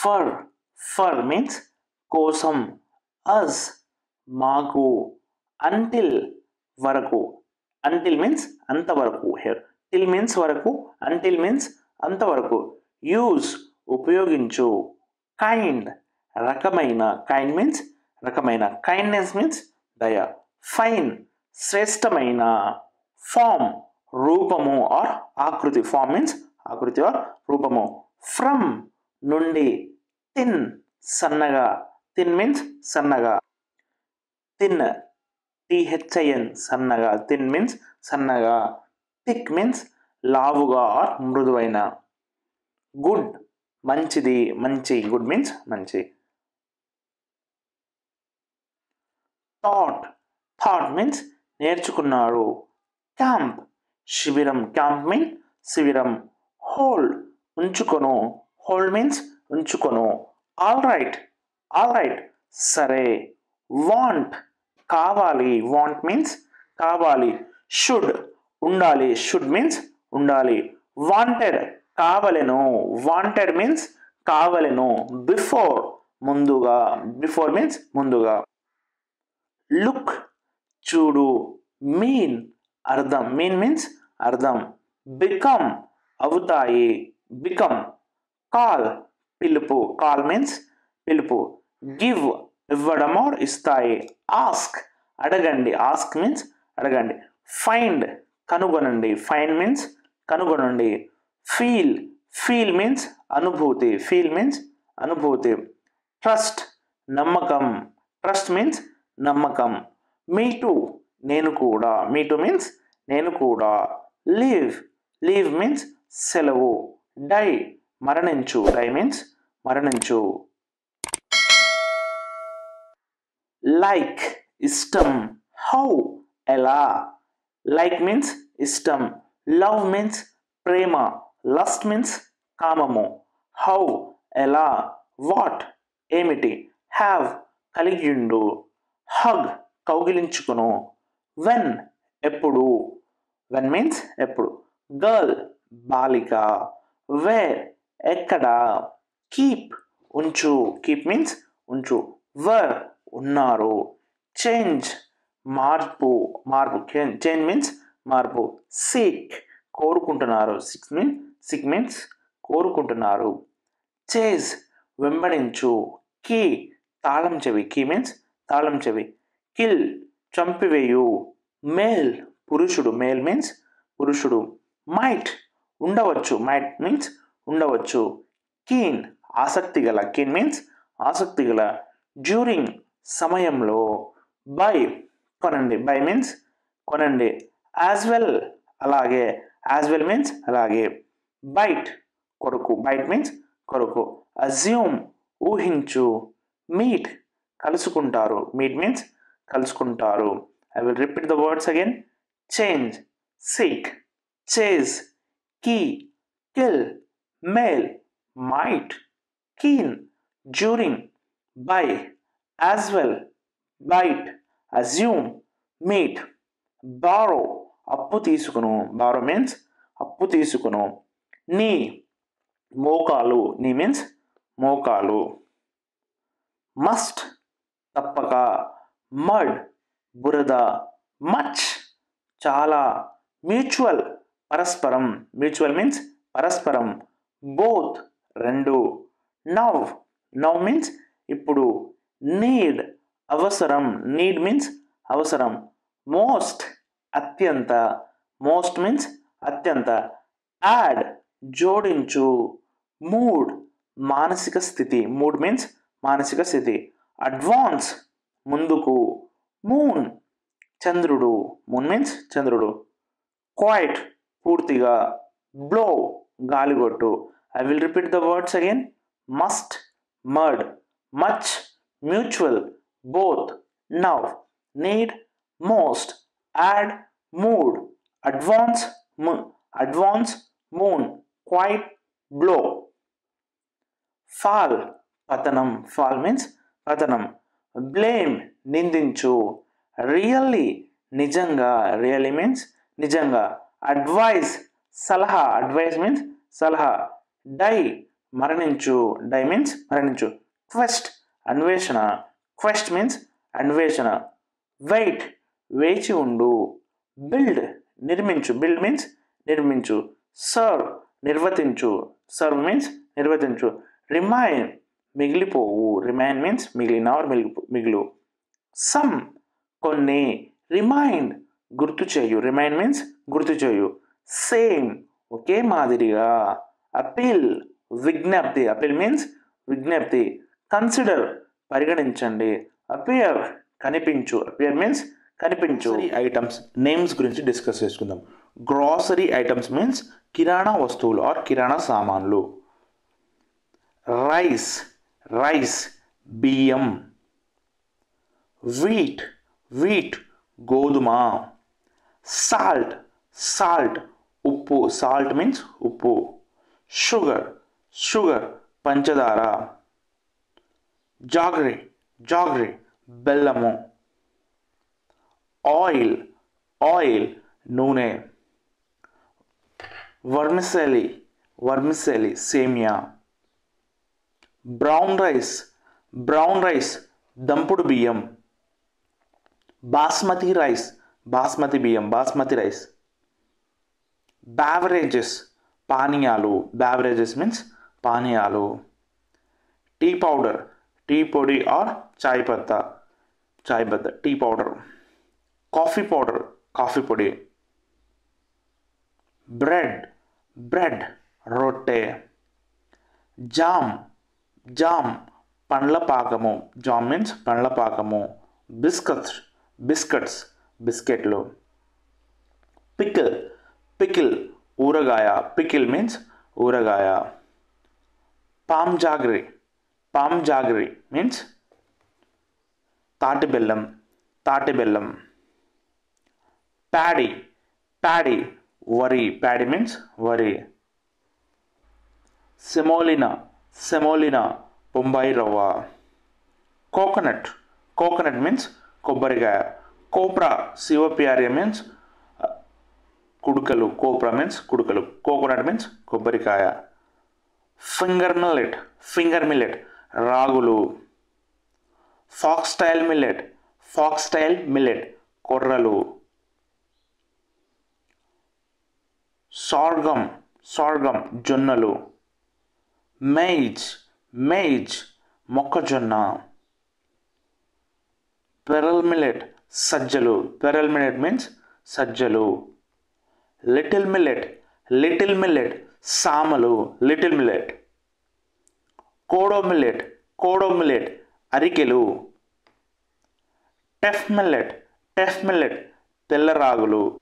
For for means కోసం, అస్ మాకు, until వరకు, అంటిల్ మీన్స్ అంతవరకు, హియర్ టిల్ మీన్స్ వరకు, అంటిల్ మీన్స్ అంతవరకు, యూజ్ ఉపయోగించు, కైండ్ రకమైన, కైండ్ మీన్స్ రకమైన, కైండ్నెస్ మీన్స్ దయ, ఫైన్ శ్రేష్టమైన, ఫామ్ రూపము ఆర్ ఆకృతి, ఫామ్ మీన్స్ ఆకృతి ఆర్ రూపము, ఫ్రమ్ నుండి, థిన్ సన్నగా, థిన్ మీన్స్ సన్నగా, థిన్ THIN సన్నగా, థిన్ మీన్స్ సన్నగా, థిక్ మీన్స్ లావుగా ఆర్ మృదువైన, గుడ్ మంచిది, మంచి, గుడ్ మీన్స్ మంచి, థాట్ థాట్ మీన్స్ నేర్చుకున్నాడు, క్యాంప్ శిబిరం, క్యాంప్ మీన్ శిబిరం, hold ఉంచుకొను, hold means ఉంచుకొను, all right సరే, వాంట్ కావాలి, వాంట్ మీన్స్ కావాలి, షుడ్ ఉండాలి, షుడ్ మీన్స్ ఉండాలి, వాంటెడ్ కావలెను, వాంటెడ్ మీన్స్ కావలెను, బిఫోర్ ముందుగా, బిఫోర్ మీన్స్ ముందుగా, లుక్ చూడు, మీన్ అర్థం, మీన్ మీన్స్ అర్థం, బికమ్ అవుతాయి, బికమ్, కాల్ పిలుపు, కాల్ మీన్స్ పిలుపు, గివ్ ఇవ్వడం ఆర్ ఇస్తాయి, ఆస్క్ అడగండి, ఆస్క్ మీన్స్ అడగండి, ఫైండ్ కనుగొనండి, ఫైండ్ మీన్స్ కనుగొనండి, ఫీల్ ఫీల్ మీన్స్ అనుభూతి, ఫీల్ మీన్స్ అనుభూతి, ట్రస్ట్ నమ్మకం, ట్రస్ట్ మీన్స్ నమ్మకం, మీ టూ నేను కూడా, మీ టూ మీన్స్ నేను కూడా, లీవ్ లీవ్ మీన్స్ సెలవు, డై మరణించు, డై మీన్స్ మరణించు, లైక్ ఇష్టం, హౌ ఎలా, లైక్ మీన్స్ ఇష్టం, లవ్ మీన్స్ ప్రేమ, లస్ట్ మీన్స్ కామము, హౌ ఎలా, వాట్ ఏమిటి, హ్యావ్ కలిగియుండు, హగ్ కౌగిలించుకును, వెన్ ఎప్పుడు, వెన్ మీన్స్ ఎప్పుడు, గర్ల్ బాలిక, వేర్ ఎక్కడ, కీప్ ఉంచు, కీప్ మీన్స్ ఉంచు, వర్ ఉన్నారు, చేంజ్ మార్పు, మార్పు, చేంజ్ మీన్స్ మార్పు, సీక్ కోరుకుంటున్నారు, సిక్ మీన్స్ కోరుకుంటున్నారు, చేజ్ వెంబడించు, కీ తాళం చెవి, కీ మీన్స్ తాళం చెవి, కిల్ చంపివేయు, మేల్ పురుషుడు, మేల్ మీన్స్ పురుషుడు, మైట్ ఉండవచ్చు, మైట్ మీన్స్ ఉండవచ్చు, కీన్ ఆసక్తి గల, కీన్ మీన్స్ ఆసక్తి గల, డ్యూరింగ్ సమయంలో, బై కొనండి, బై మీన్స్ కొనండి, యాజ్ వెల్ అలాగే, యాజ్ వెల్ మీన్స్ అలాగే, బైట్ కొరకు, బైట్ మీన్స్ కొరకు, అజ్యూమ్ ఊహించు, మీట్ కలుసుకుంటారు, మీట్ మీన్స్ కలుసుకుంటారు, I will repeat the words again, change, seek, chase, key, kill, male, might, keen, during, by, as well, bite, assume, meet, borrow, అప్పు తీసుకును, borrow means అప్పు తీసుకును, నీ మోకాలు, నీ మీన్స్ మోకాలు, మస్ట్ తప్పక, మడ్ బురద, మచ్ చాలా, మ్యూచువల్ పరస్పరం, మ్యూచువల్ మీన్స్ పరస్పరం, బోత్ రెండు, నవ్ నవ్ మీన్స్ ఇప్పుడు, నీడ్ అవసరం, నీడ్ మీన్స్ అవసరం, మోస్ట్ అత్యంత, మోస్ట్ మీన్స్ అత్యంత, యాడ్ జోడించు, మూడ్ మానసిక స్థితి, మూడ్ మీన్స్ మానసిక స్థితి, అడ్వాన్స్ ముందుకు, మూన్ చంద్రుడు, మూన్ మీన్స్ చంద్రుడు, క్వైట్ పూర్తిగా, బ్లో గాలిగొట్టు, I will repeat the words again, must, mud, much, mutual, both, now, need, most, add, mood, advance, advance, moon, quite, blow, fall పతనం, ఫాల్ మీన్స్ పతనం, blame నిందించు, really నిజంగా, really means నిజంగా, advise సలహా, advise means సలహా, die మరణించు. Die means మరణించు. Quest అన్వేషణ. క్వెస్ట్ మీన్స్ అన్వేషణ. వెయిట్ వేచి ఉండు. బిల్డ్ నిర్మించు. బిల్డ్ మీన్స్ నిర్మించు. సర్వ్ నిర్వర్తించు. Serve means నిర్వర్తించు. Remain మిగిలిపోవు. Remain means మిగిలిన ఆర్ మిగులు. సమ్ కొన్ని. రిమైండ్ గుర్తు చేయు. రిమైండ్ మీన్స్ గుర్తు చేయు. సేమ్ ఒకే మాదిరిగా. అపీల్ విజ్ఞప్తి. అపీల్ మీన్స్ విజ్ఞప్తి. కన్సిడర్ పరిగణించండి. అపియర్ కనిపించు. అపియర్ మీన్స్ కనిపించు. ఐటమ్స్ నేమ్స్ గురించి డిస్కస్ చేసుకుందాం. గ్రాసరీ ఐటమ్స్ మీన్స్ కిరాణా వస్తువులు ఆర్ కిరాణా సామాన్లు. రైస్ రైస్ బియ్యం. వీట్ వీట్ గోధుమ. సాల్ట్ సాల్ట్ ఉప్పు. సాల్ట్ మీన్స్ ఉప్పు. షుగర్ షుగర్ పంచదార. జాగరీ జాగరీ బెల్లము. ఆయిల్ ఆయిల్ నూనె. వర్మిసెలి వర్మిసెలి సేమియా. బ్రౌన్ రైస్ బ్రౌన్ రైస్ దంపుడు బియ్యం. బాస్మతి రైస్ బాస్మతి బియ్యం. బాస్మతి రైస్. బ్యావరేజెస్ పానీయాలు. బ్యావరేజెస్ మీన్స్ పానీయాలు. టీ పౌడర్ టీ పొడి ఆర్ చాయ్ పత్తా. చాయ్ పత్తా tea powder. Coffee powder coffee పొడి. బ్రెడ్ బ్రెడ్ రొట్టె. జామ్ జామ్ పండ్ల పాకము. జామ్ మీన్స్ పండ్ల పాకము. బిస్కట్స్ బిస్కట్స్ బిస్కెట్లు. పికిల్ పికిల్ ఊరగాయ. పికిల్ మీన్స్ ఊరగాయ. Palm jaggery palm jaggery means తాటి బెల్లం. తాటి బెల్లం. ప్యాడీ ప్యాడీ వరి. ప్యాడీ మీన్స్ వరి. సెమోలినా సెమోలినా బొంబాయి రవ్వ. కోకోనట్ కోకోనట్ మీన్స్ కొబ్బరికాయ. కోప్రా సిఓపిఆర్ఏ మీన్స్ కుడుకలు. కోప్రా మీన్స్ కుడుకలు. కోకోనట్ మీన్స్ కొబ్బరికాయ. ఫింగర్ మిల్లెట్ ఫింగర్ మిల్లెట్ రాగులు. ఫాక్స్టైల్ మిల్లెట్ ఫాక్స్టైల్ మిల్లెట్ కొర్రలు. సార్గమ్ సార్గమ్ జొన్నలు. మెయిజ్ మెయిజ్ మొక్కజొన్న. పెరల్ మిల్లెట్ సజ్జలు. పెరల్ మిల్లెట్ మీన్స్ సజ్జలు. లిటిల్ మిల్లెట్ లిటిల్ మిల్లెట్ సామలు. Little millet. Kodo millet kodo millet అరికెలు. టెఫ్ మిల్లెట్ టెఫ్ మిల్లెట్ తెల్ల రాగులు.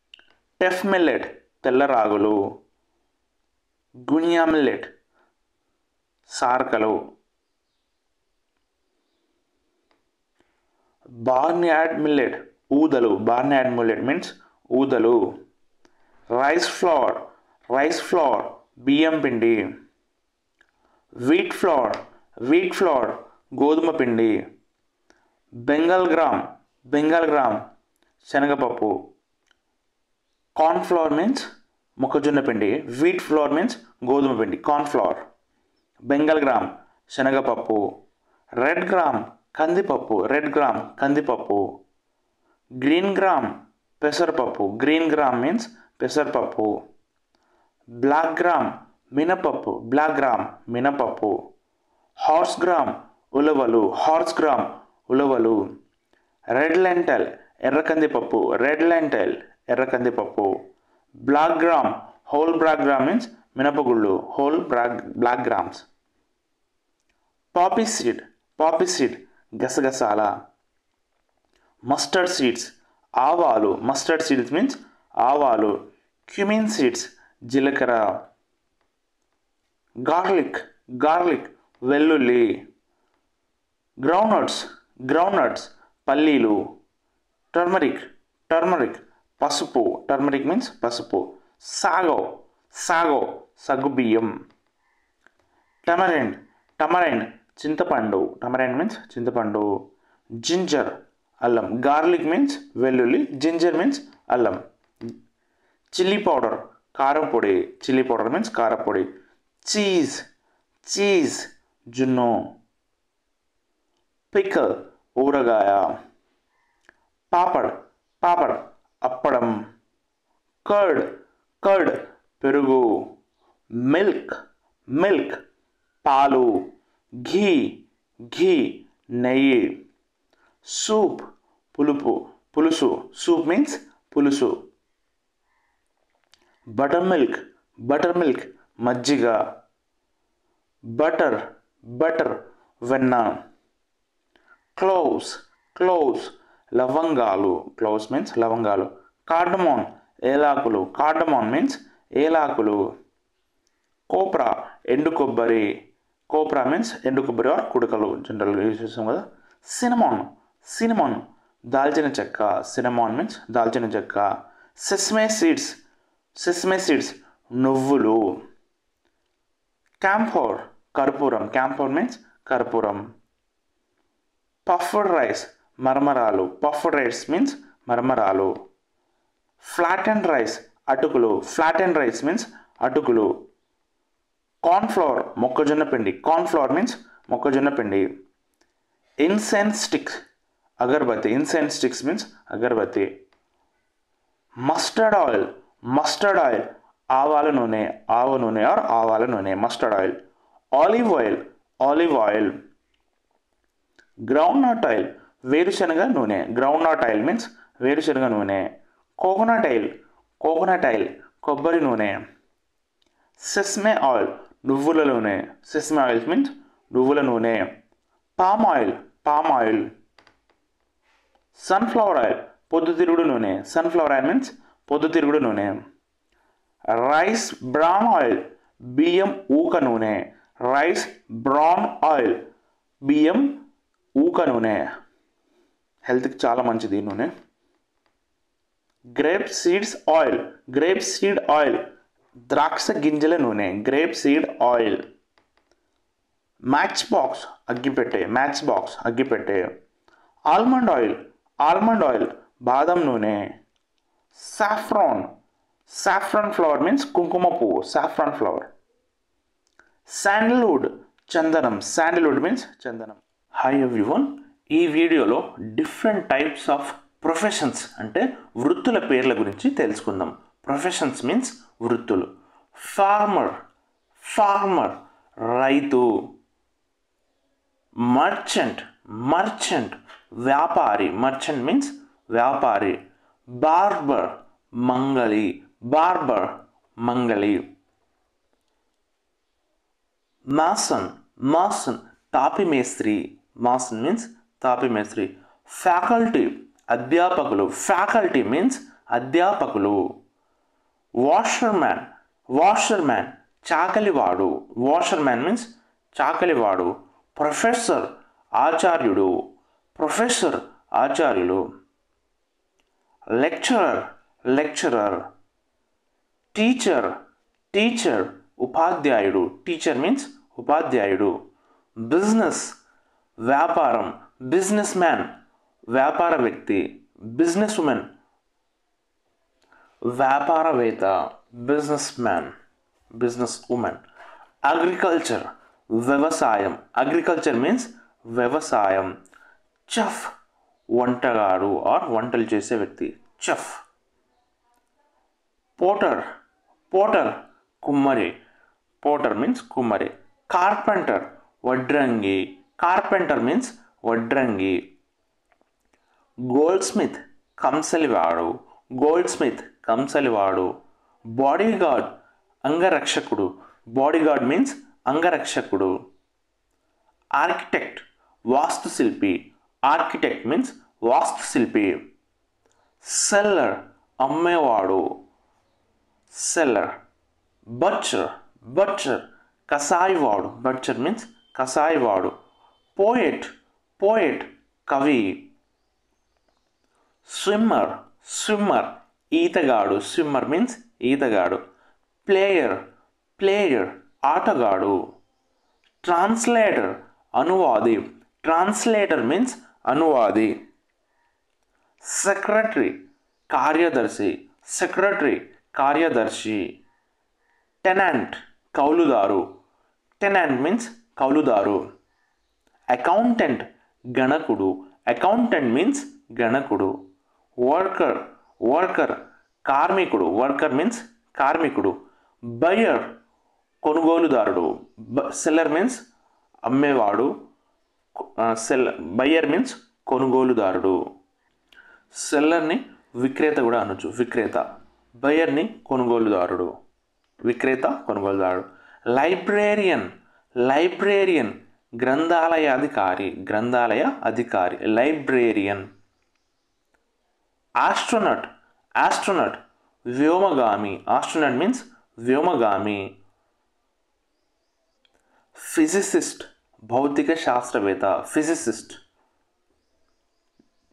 టెఫ్ మిల్లెట్ తెల్ల రాగులు. గునియా మిల్లెట్ సార్కలు. బార్న్యార్డ్ మిల్లెట్ ఊదలు. బార్న్యార్డ్ మిల్లెట్ మీన్స్ ఊదలు. రైస్ ఫ్లోర్ రైస్ ఫ్లోర్ బియ్యం పిండి. వీట్ ఫ్లోర్ వీట్ ఫ్లోర్ గోధుమ పిండి. బెంగాల్ గ్రామ్ బెంగాల్ గ్రామ్ శనగపప్పు. కార్న్ ఫ్లోర్ మీన్స్ మొక్కజొన్న పిండి. వీట్ ఫ్లోర్ మీన్స్ గోధుమ పిండి. Corn flour. బెంగాల్ గ్రామ్ శనగపప్పు. రెడ్ గ్రామ్ కందిపప్పు. రెడ్ గ్రామ్ కందిపప్పు. గ్రీన్ గ్రామ్ పెసరపప్పు. గ్రీన్ గ్రామ్ మీన్స్ పెసరపప్పు. బ్లాక్ గ్రామ్ మినపప్పు. బ్లాక్ గ్రామ్ మినపప్పు. హార్స్ గ్రామ్ ఉలవలు. హార్స్ గ్రామ్ ఉలవలు. రెడ్ లెంటల్ ఎర్ర కందిపప్పు. రెడ్ లెంటల్ ఎర్ర కందిపప్పు. Black gram whole black gram means మినపగుళ్ళు. Whole black grams. Poppy seed poppy seed గసగసాల. మస్టర్డ్ సీడ్స్ ఆవాలు. మస్టర్డ్ సీడ్స్ మీన్స్ ఆవాలు. క్యూమిన్ సీడ్స్ జీలకర్ర. గార్లిక్ గార్లిక్ వెల్లుల్లి. గ్రౌండ్నట్స్ గ్రౌండ్నట్స్ పల్లీలు. టర్మరిక్ టర్మరిక్ పసుపు. టర్మరిక్ మీన్స్ పసుపు. సాగో సాగో సగ్గుబియ్యం. టమరెండ్ టమరెండ్ చింతపండు. టమరెండ్ మీన్స్ చింతపండు. జింజర్ అల్లం. గార్లిక్ మీన్స్ వెల్లుల్లి. జింజర్ మీన్స్ అల్లం. చిల్లీ పౌడర్ కారం పొడి. చిల్లీ పౌడర్ మీన్స్ కారం పొడి. చీజ్ చీజ్ జున్ను, పికల్ ఊరగాయ, పాపడ్ అప్పడం, కర్డ్ పెరుగు, మిల్క్ పాలు, ఘీ నెయ్యి, సూప్ పులుసు, సూప్ మీన్స్ పులుసు, బటర్ మిల్క్ మజ్జిగ, బటర్ వెన్న, క్లోవ్స్ లవంగాలు, క్లోవ్స్ మీన్స్ లవంగాలు, కార్డమోన్ మీన్స్ ఏలాకులు, కోప్రా ఎండు కొబ్బరి ఆర్ కుడకలు జనరల్గా యూజ్ చేస్తాం కదా. సినమాన్ దాల్చిన చెక్క, సినమాన్ మీన్స్ దాల్చిన చెక్క, సెస్మే సీడ్స్ నువ్వులు, క్యాంఫోర్ మీన్స్ కర్పూరం, పఫ్డ్ రైస్ మీన్స్ మరమరాలు, ఫ్లాటెండ్ రైస్ మీన్స్ అటుకులు, కార్న్ఫ్లోర్ మీన్స్ మొక్కజొన్న పిండి, ఇన్సెన్స్ స్టిక్స్ మీన్స్ అగరబత్తి, మస్టర్డ్ ఆయిల్ ఆవ నూనె ఆర్ ఆవాల నూనె, mustard oil, olive oil, groundnut oil వేరుశనగ నూనె, గ్రౌండ్నట్ ఆయిల్ మీన్స్ వేరుశనగ నూనె, కోకోనట్ ఆయిల్ కొబ్బరి నూనె, సెస్మే ఆయిల్ నువ్వుల నూనె, సెస్మే ఆయిల్ మీన్స్ నువ్వుల నూనె, పామ్ ఆయిల్, సన్ఫ్లవర్ ఆయిల్ పొద్దుతిరుగుడు నూనె, సన్ఫ్లవర్ ఆయిల్ మీన్స్ పొద్దుతిరుగుడు నూనె, రైస్ బ్రాన్ ఆయిల్ బియ్యం ఊక నూనె, బియ్యం ఊక నూనె, హెల్త్కి చాలా మంచిది ఈ నూనె, గ్రేప్ సీడ్ ఆయిల్ ద్రాక్ష గింజల నూనె, grape seed oil, match box అగ్గిపెట్టె, ఆల్మండ్ ఆయిల్ బాదం నూనె, సాఫ్రాన్ ఫ్లవర్ మీన్స్ కుంకుమ పువ్వు, సాఫ్రాన్ ఫ్లవర్, శాండిల్వుడ్ మీన్స్ చందనం. హాయ్ ఎవ్రీవన్, ఈ వీడియోలో డిఫరెంట్ టైప్స్ ఆఫ్ ప్రొఫెషన్స్ అంటే వృత్తుల పేర్ల గురించి తెలుసుకుందాం. ప్రొఫెషన్స్ మీన్స్ వృత్తులు. ఫార్మర్ రైతు, మర్చెంట్ వ్యాపారి, మర్చెంట్ మీన్స్ వ్యాపారి, బార్బర్ మంగలి, మాసన్ తాపి మేస్త్రి, మాసన్ మీన్స్ తాపి మేస్త్రి, ఫ్యాకల్టీ మీన్స్ అధ్యాపకులు, వాషర్మ్యాన్ చాకలివాడు, మీన్స్ చాకలివాడు, ప్రొఫెసర్ ఆచార్యులు, లెక్చరర్, టీచర్ ఉపాధ్యాయుడు, టీచర్ మీన్స్ ఉపాధ్యాయుడు, బిజినెస్ వ్యాపారం, బిజినెస్ మ్యాన్ వ్యాపార వ్యక్తి, బిజినెస్ ఉమెన్ వ్యాపారవేత్త, బిజినెస్ ఉమెన్, అగ్రికల్చర్ మీన్స్ వ్యవసాయం, చెఫ్ వంటగాడు ఆర్ వంటలు చేసే వ్యక్తి, చెఫ్, పోటర్ కుమ్మరి, మీన్స్ కుమ్మరి, కార్పెంటర్ మీన్స్ వడ్రంగి, గోల్డ్స్మిత్ కంసలివాడు, బాడీగార్డ్ అంగరక్షకుడు, మీన్స్ అంగరక్షకుడు, ఆర్కిటెక్ట్ వాస్తుశిల్పి, మీన్స్ వాస్తుశిల్పి, సెల్లర్ అమ్మేవాడు, బట్చర్ కసాయివాడు, మీన్స్ కసాయివాడు, పోయెట్ కవి, స్విమ్మర్ ఈతగాడు, మీన్స్ ఈతగాడు, ప్లేయర్ ఆటగాడు, ట్రాన్స్లేటర్ అనువాది, మీన్స్ అనువాది, సెక్రటరీ కార్యదర్శి, టెనెంట్ కౌలుదారు, టెనెంట్ మీన్స్ కౌలుదారు. అకౌంటెంట్ గణకుడు. అకౌంటెంట్ మీన్స్ గణకుడు. వర్కర్ కార్మికుడు. వర్కర్ మీన్స్ కార్మికుడు. బయర్ కొనుగోలుదారుడు. సెల్లర్ మీన్స్ అమ్మేవాడు. బయర్ మీన్స్ కొనుగోలుదారుడు. సెల్లర్ని విక్రేత కూడా అనొచ్చు. విక్రేత. బయర్ని కొనుగోలుదారుడు. విక్రేత కొనుగోలుదారుడు. లైబ్రేరియన్ గ్రంథాలయ అధికారి. లైబ్రేరియన్. ఆస్ట్రోనట్ వ్యోమగామి. ఆస్ట్రోనట్ మీన్స్ వ్యోమగామి. ఫిజిసిస్ట్ భౌతిక శాస్త్రవేత్త. ఫిజిసిస్ట్.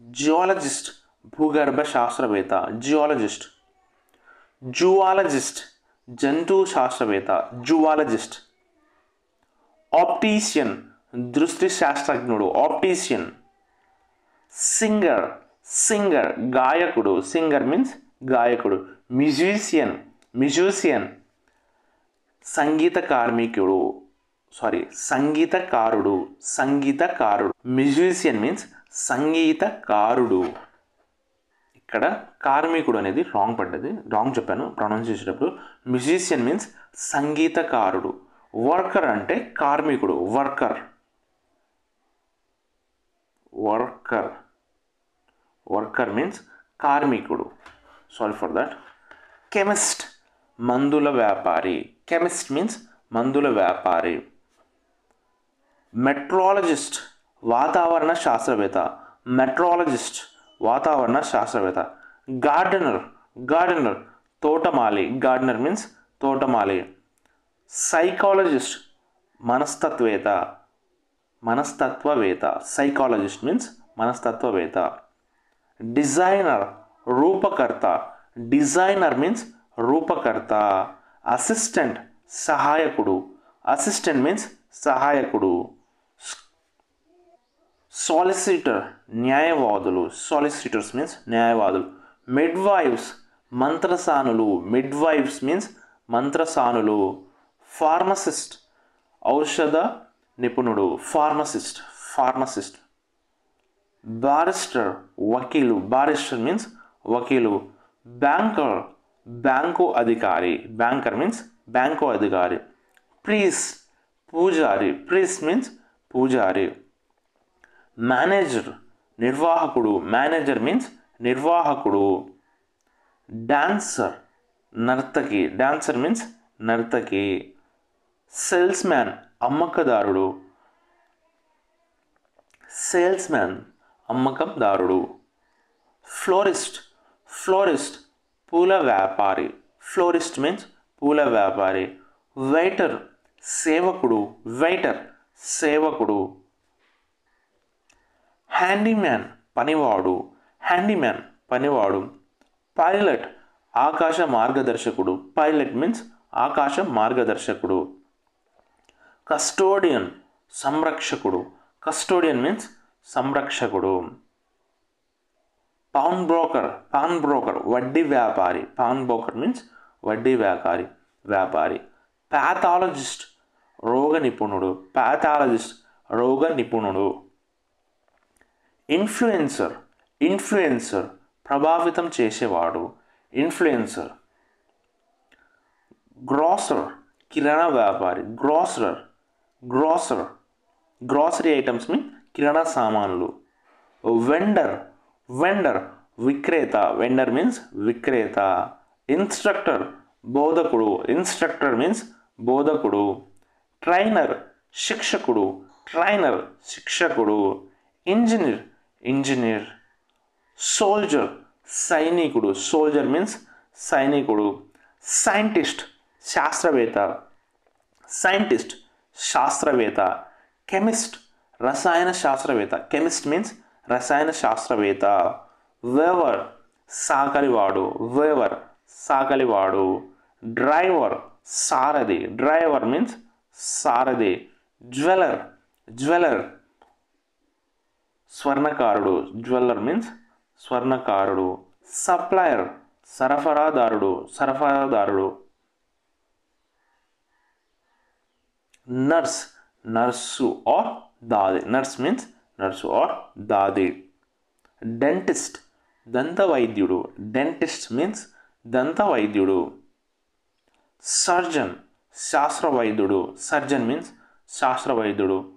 జియాలజిస్ట్ భూగర్భ శాస్త్రవేత్త. జువాలజిస్ట్ జంతు శాస్త్రవేత్త. జువాలజిస్ట్. ఆప్టీషియన్ దృష్టి శాస్త్రజ్ఞుడు. ఆప్టీషియన్. సింగర్ గాయకుడు. సింగర్ మీన్స్ గాయకుడు. మ్యూజిషియన్ సంగీతకారుడు. మ్యూజిషియన్ మీన్స్ సంగీతకారుడు. ఇక్కడ కార్మికుడు అనేది రాంగ్ చెప్పాను ప్రొనౌన్స్ చేసేటప్పుడు. Musician means సంగీతకారుడు. వర్కర్ అంటే కార్మికుడు. వర్కర్ మీన్స్ కార్మికుడు. Sorry for that. కెమిస్ట్ మందుల వ్యాపారి. కెమిస్ట్ మీన్స్ మందుల వ్యాపారి. మెట్రాలజిస్ట్ వాతావరణ శాస్త్రవేత్త. గార్డెనర్ తోటమాలి. గార్డెనర్ మీన్స్ తోటమాలి. సైకాలజిస్ట్ మనస్తత్వవేత్త. సైకాలజిస్ట్ మీన్స్ మనస్తత్వవేత్త. డిజైనర్ మీన్స్ రూపకర్త. అసిస్టెంట్ మీన్స్ సహాయకుడు. సాలిసిటర్ న్యాయవాదులు. సాలిసిటర్స్ మీన్స్ న్యాయవాదులు. మిడ్వైఫ్స్ మంత్రసానులు. మిడ్వైఫ్స్ మీన్స్ మంత్రసానులు. ఫార్మసిస్ట్ ఔషధ నిపుణుడు. ఫార్మసిస్ట్. బారిస్టర్ వకీలు. బారిస్టర్ మీన్స్ వకీలు. బ్యాంకు అధికారి. ప్రీస్ట్ మీన్స్ పూజారి. మేనేజర్ నిర్వాహకుడు. డాన్సర్ మీన్స్ నర్తకి. సేల్స్మ్యాన్ అమ్మకందారుడు. ఫ్లోరిస్ట్ పూల వ్యాపారి. ఫ్లోరిస్ట్ మీన్స్ పూల వ్యాపారి. వెయిటర్ సేవకుడు. హ్యాండీమ్యాన్ పనివాడు. పైలట్ ఆకాశ మార్గదర్శకుడు. పైలట్ మీన్స్ ఆకాశ మార్గదర్శకుడు. కస్టోడియన్ మీన్స్ సంరక్షకుడు. పాన్ బ్రోకర్ వడ్డీ వ్యాపారి. మీన్స్ వడ్డీ వ్యాపారి. ప్యాథాలజిస్ట్ రోగ నిపుణుడు. ఇన్ఫ్లుయెన్సర్ ప్రభావితం చేసేవాడు. గ్రాసర్ కిరాణా వ్యాపారి. గ్రాసరీ ఐటమ్స్ మీన్ కిరాణా సామాన్లు. వెండర్ విక్రేత. మీన్స్ విక్రేత. ఇన్స్ట్రక్టర్ మీన్స్ బోధకుడు. ట్రైనర్ శిక్షకుడు. ఇంజనీర్. సోల్జర్ మీన్స్ సైనికుడు. సైంటిస్ట్ శాస్త్రవేత్త. కెమిస్ట్ రసాయన శాస్త్రవేత్త. వేవర్ సాకలివాడు. డ్రైవర్ మీన్స్ సారథి. జ్యువెలర్ మీన్స్ స్వర్ణకారుడు. సప్లయర్ సరఫరాదారుడు. nurse, nursu or dadi. Nurse means nursu or dadi. Dentist, దంతవైద్యుడు. Dentist means దంతవైద్యుడు. Surgeon, శాస్త్రవైద్యుడు. Surgeon means శాస్త్రవైద్యుడు.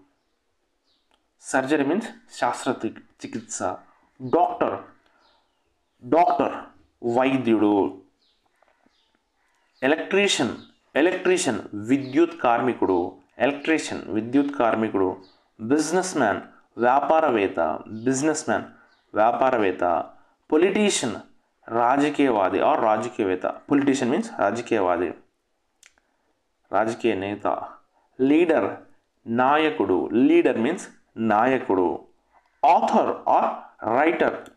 Surgery means శాస్త్ర చికిత్స. Doctor, డాక్టర్ వైద్యుడు. ఎలక్ట్రీషియన్, ఎలక్ట్రీషియన్ విద్యుత్ కార్మికుడు. ఎలక్ట్రీషియన్ విద్యుత్ కార్మికుడు. బిజినెస్ మ్యాన్ వ్యాపారవేత్త. బిజినెస్ మ్యాన్ వ్యాపారవేత్త. పొలిటీషియన్ రాజకీయవాది ఆర్ రాజకీయవేత్త. పొలిటీషియన్ మీన్స్ రాజకీయవాది, రాజకీయ నేత. లీడర్ నాయకుడు. లీడర్ మీన్స్ నాయకుడు. ఆథర్ ఆర్ రైటర్,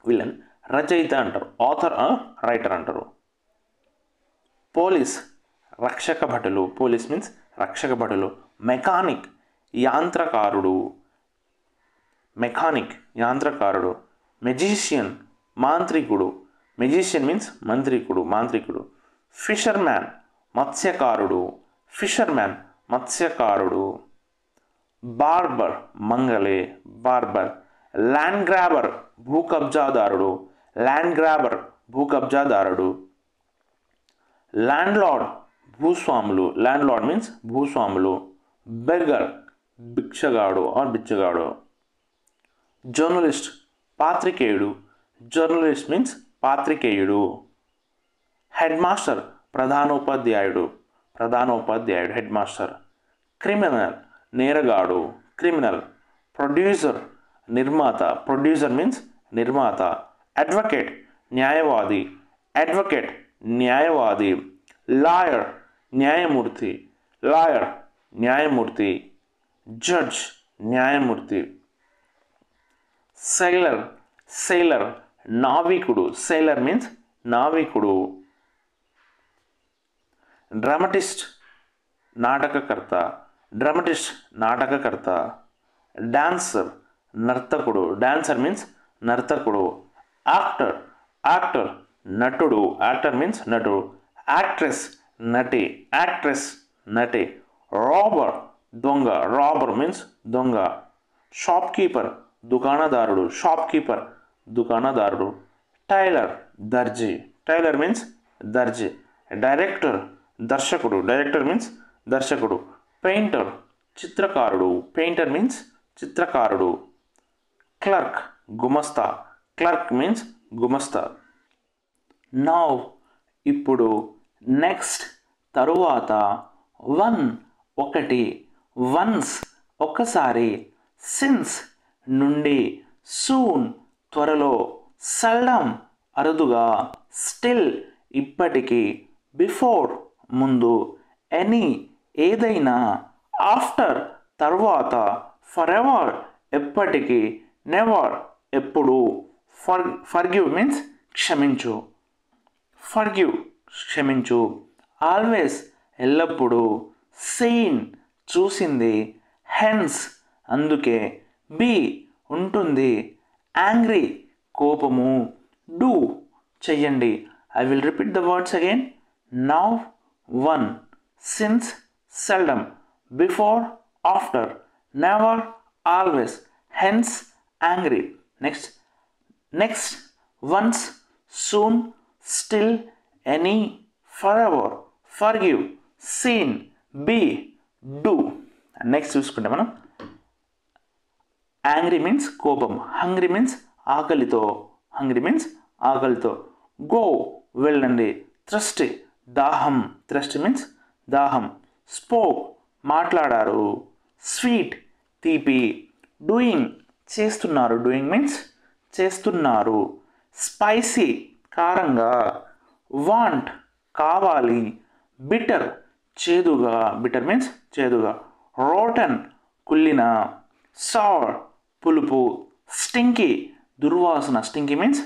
వీళ్ళని రచయిత అంటారు. ఆథర్ ఆర్ రైటర్ అంటారు. పోలీస్ రక్షక భటులు. పోలీస్ మీన్స్ రక్షక భటులు. మెకానిక్ యాంత్రకారుడు. మెకానిక్ యాంత్రకారుడు. మెజీషియన్ మాంత్రికుడు. మెజీషియన్ మీన్స్ మంత్రికుడు, మాంత్రికుడు. ఫిషర్మ్యాన్ మత్స్యకారుడు. ఫిషర్మ్యాన్ మత్స్యకారుడు. బార్బర్ మంగళే, బార్బర్. ల్యాండ్ గ్రాబర్ భూ కబ్జాదారుడు. ల్యాండ్ గ్రాబర్ భూ కబ్జాదారుడు. ల్యాండ్ లార్డ్ భూస్వాములు. ల్యాండ్ లార్డ్ మీన్స్ భూస్వాములు. బెర్గర్ భిక్షగాడు ఆర్ బిచ్చగాడు. జర్నలిస్ట్ పాత్రికేయుడు. జర్నలిస్ట్ మీన్స్ పాత్రికేయుడు. హెడ్ మాస్టర్ ప్రధానోపాధ్యాయుడు. ప్రధానోపాధ్యాయుడు హెడ్ మాస్టర్. క్రిమినల్ నేరగాడు. క్రిమినల్. ప్రొడ్యూసర్ నిర్మాత. ప్రొడ్యూసర్ మీన్స్ నిర్మాత. అడ్వకేట్ న్యాయవాది. అడ్వకేట్ న్యాయవాది. లాయర్ న్యాయమూర్తి. లాయర్ న్యాయమూర్తి. జడ్జ్ న్యాయమూర్తి. సెయిలర్, సెయిలర్ నావికుడు. సెయిలర్ మీన్స్ నావికుడు. డ్రామటిస్ట్ నాటకకర్త. డ్రామటిస్ట్ నాటకకర్త. డాన్సర్ నర్తకుడు. డాన్సర్ మీన్స్ నర్తకుడు. యాక్టర్, యాక్టర్ నటుడు. యాక్టర్ మీన్స్ నటుడు. యాక్ట్రెస్ నటి. యాక్ట్రెస్ నటి. రాబర్ దొంగ. రాబర్ మీన్స్ దొంగ. షాప్ కీపర్ దుకాణదారుడు. షాప్ కీపర్ దుకాణదారుడు. టైలర్ దర్జీ. టైలర్ మీన్స్ దర్జీ. డైరెక్టర్ దర్శకుడు. డైరెక్టర్ మీన్స్ దర్శకుడు. పెయింటర్ చిత్రకారుడు. పెయింటర్ మీన్స్ చిత్రకారుడు. క్లర్క్ గుమస్తా. క్లర్క్ మీన్స్ గుమస్తా. నౌ ఇప్పుడు, నెక్స్ట్ తరువాత, వన్ ఒకటి, వన్స్ ఒకసారి, సిన్స్ నుండి, సూన్ త్వరలో, సెల్డమ్ అరుదుగా, స్టిల్ ఇప్పటికీ, బిఫోర్ ముందు, ఎనీ ఏదైనా, ఆఫ్టర్ తర్వాత, ఫరెవర్ ఎప్పటికీ, నెవర్ ఎప్పుడు, ఫర్గివ్ మీన్స్ క్షమించు. ఫర్గివ్ క్షమించు. ఆల్వేస్ ఎల్లప్పుడూ. సీన్ చూసింది. హెన్స్ అందుకే. బీ ఉంటుంది. యాంగ్రీ కోపము. డూ చెయ్యండి. I will repeat the words again. Now, one, since, seldom, before, after, never, always, hence, angry. Next once, soon, still, any, forever, forgive, seen, be, do. Next చూసుకుంటే మనం angry means కోపం. Hungry means ఆకలితో. Hungry means ఆకలితో. Go వెళ్ళండి. Thirsty దాహం. Thirsty means దాహం. Spoke మాట్లాడారు. Sweet తీపి. డూయింగ్ చేస్తున్నారు. డూయింగ్ మీన్స్ చేస్తున్నారు. స్పైసీ కారంగా. వాంట్ కావాలి. బిటర్ చేదుగా. బిటర్ మీన్స్ చేదుగా. రోటన్ కుళ్ళిన. సౌర్ పులుపు. స్టింకీ దుర్వాసన. స్టింకీ మీన్స్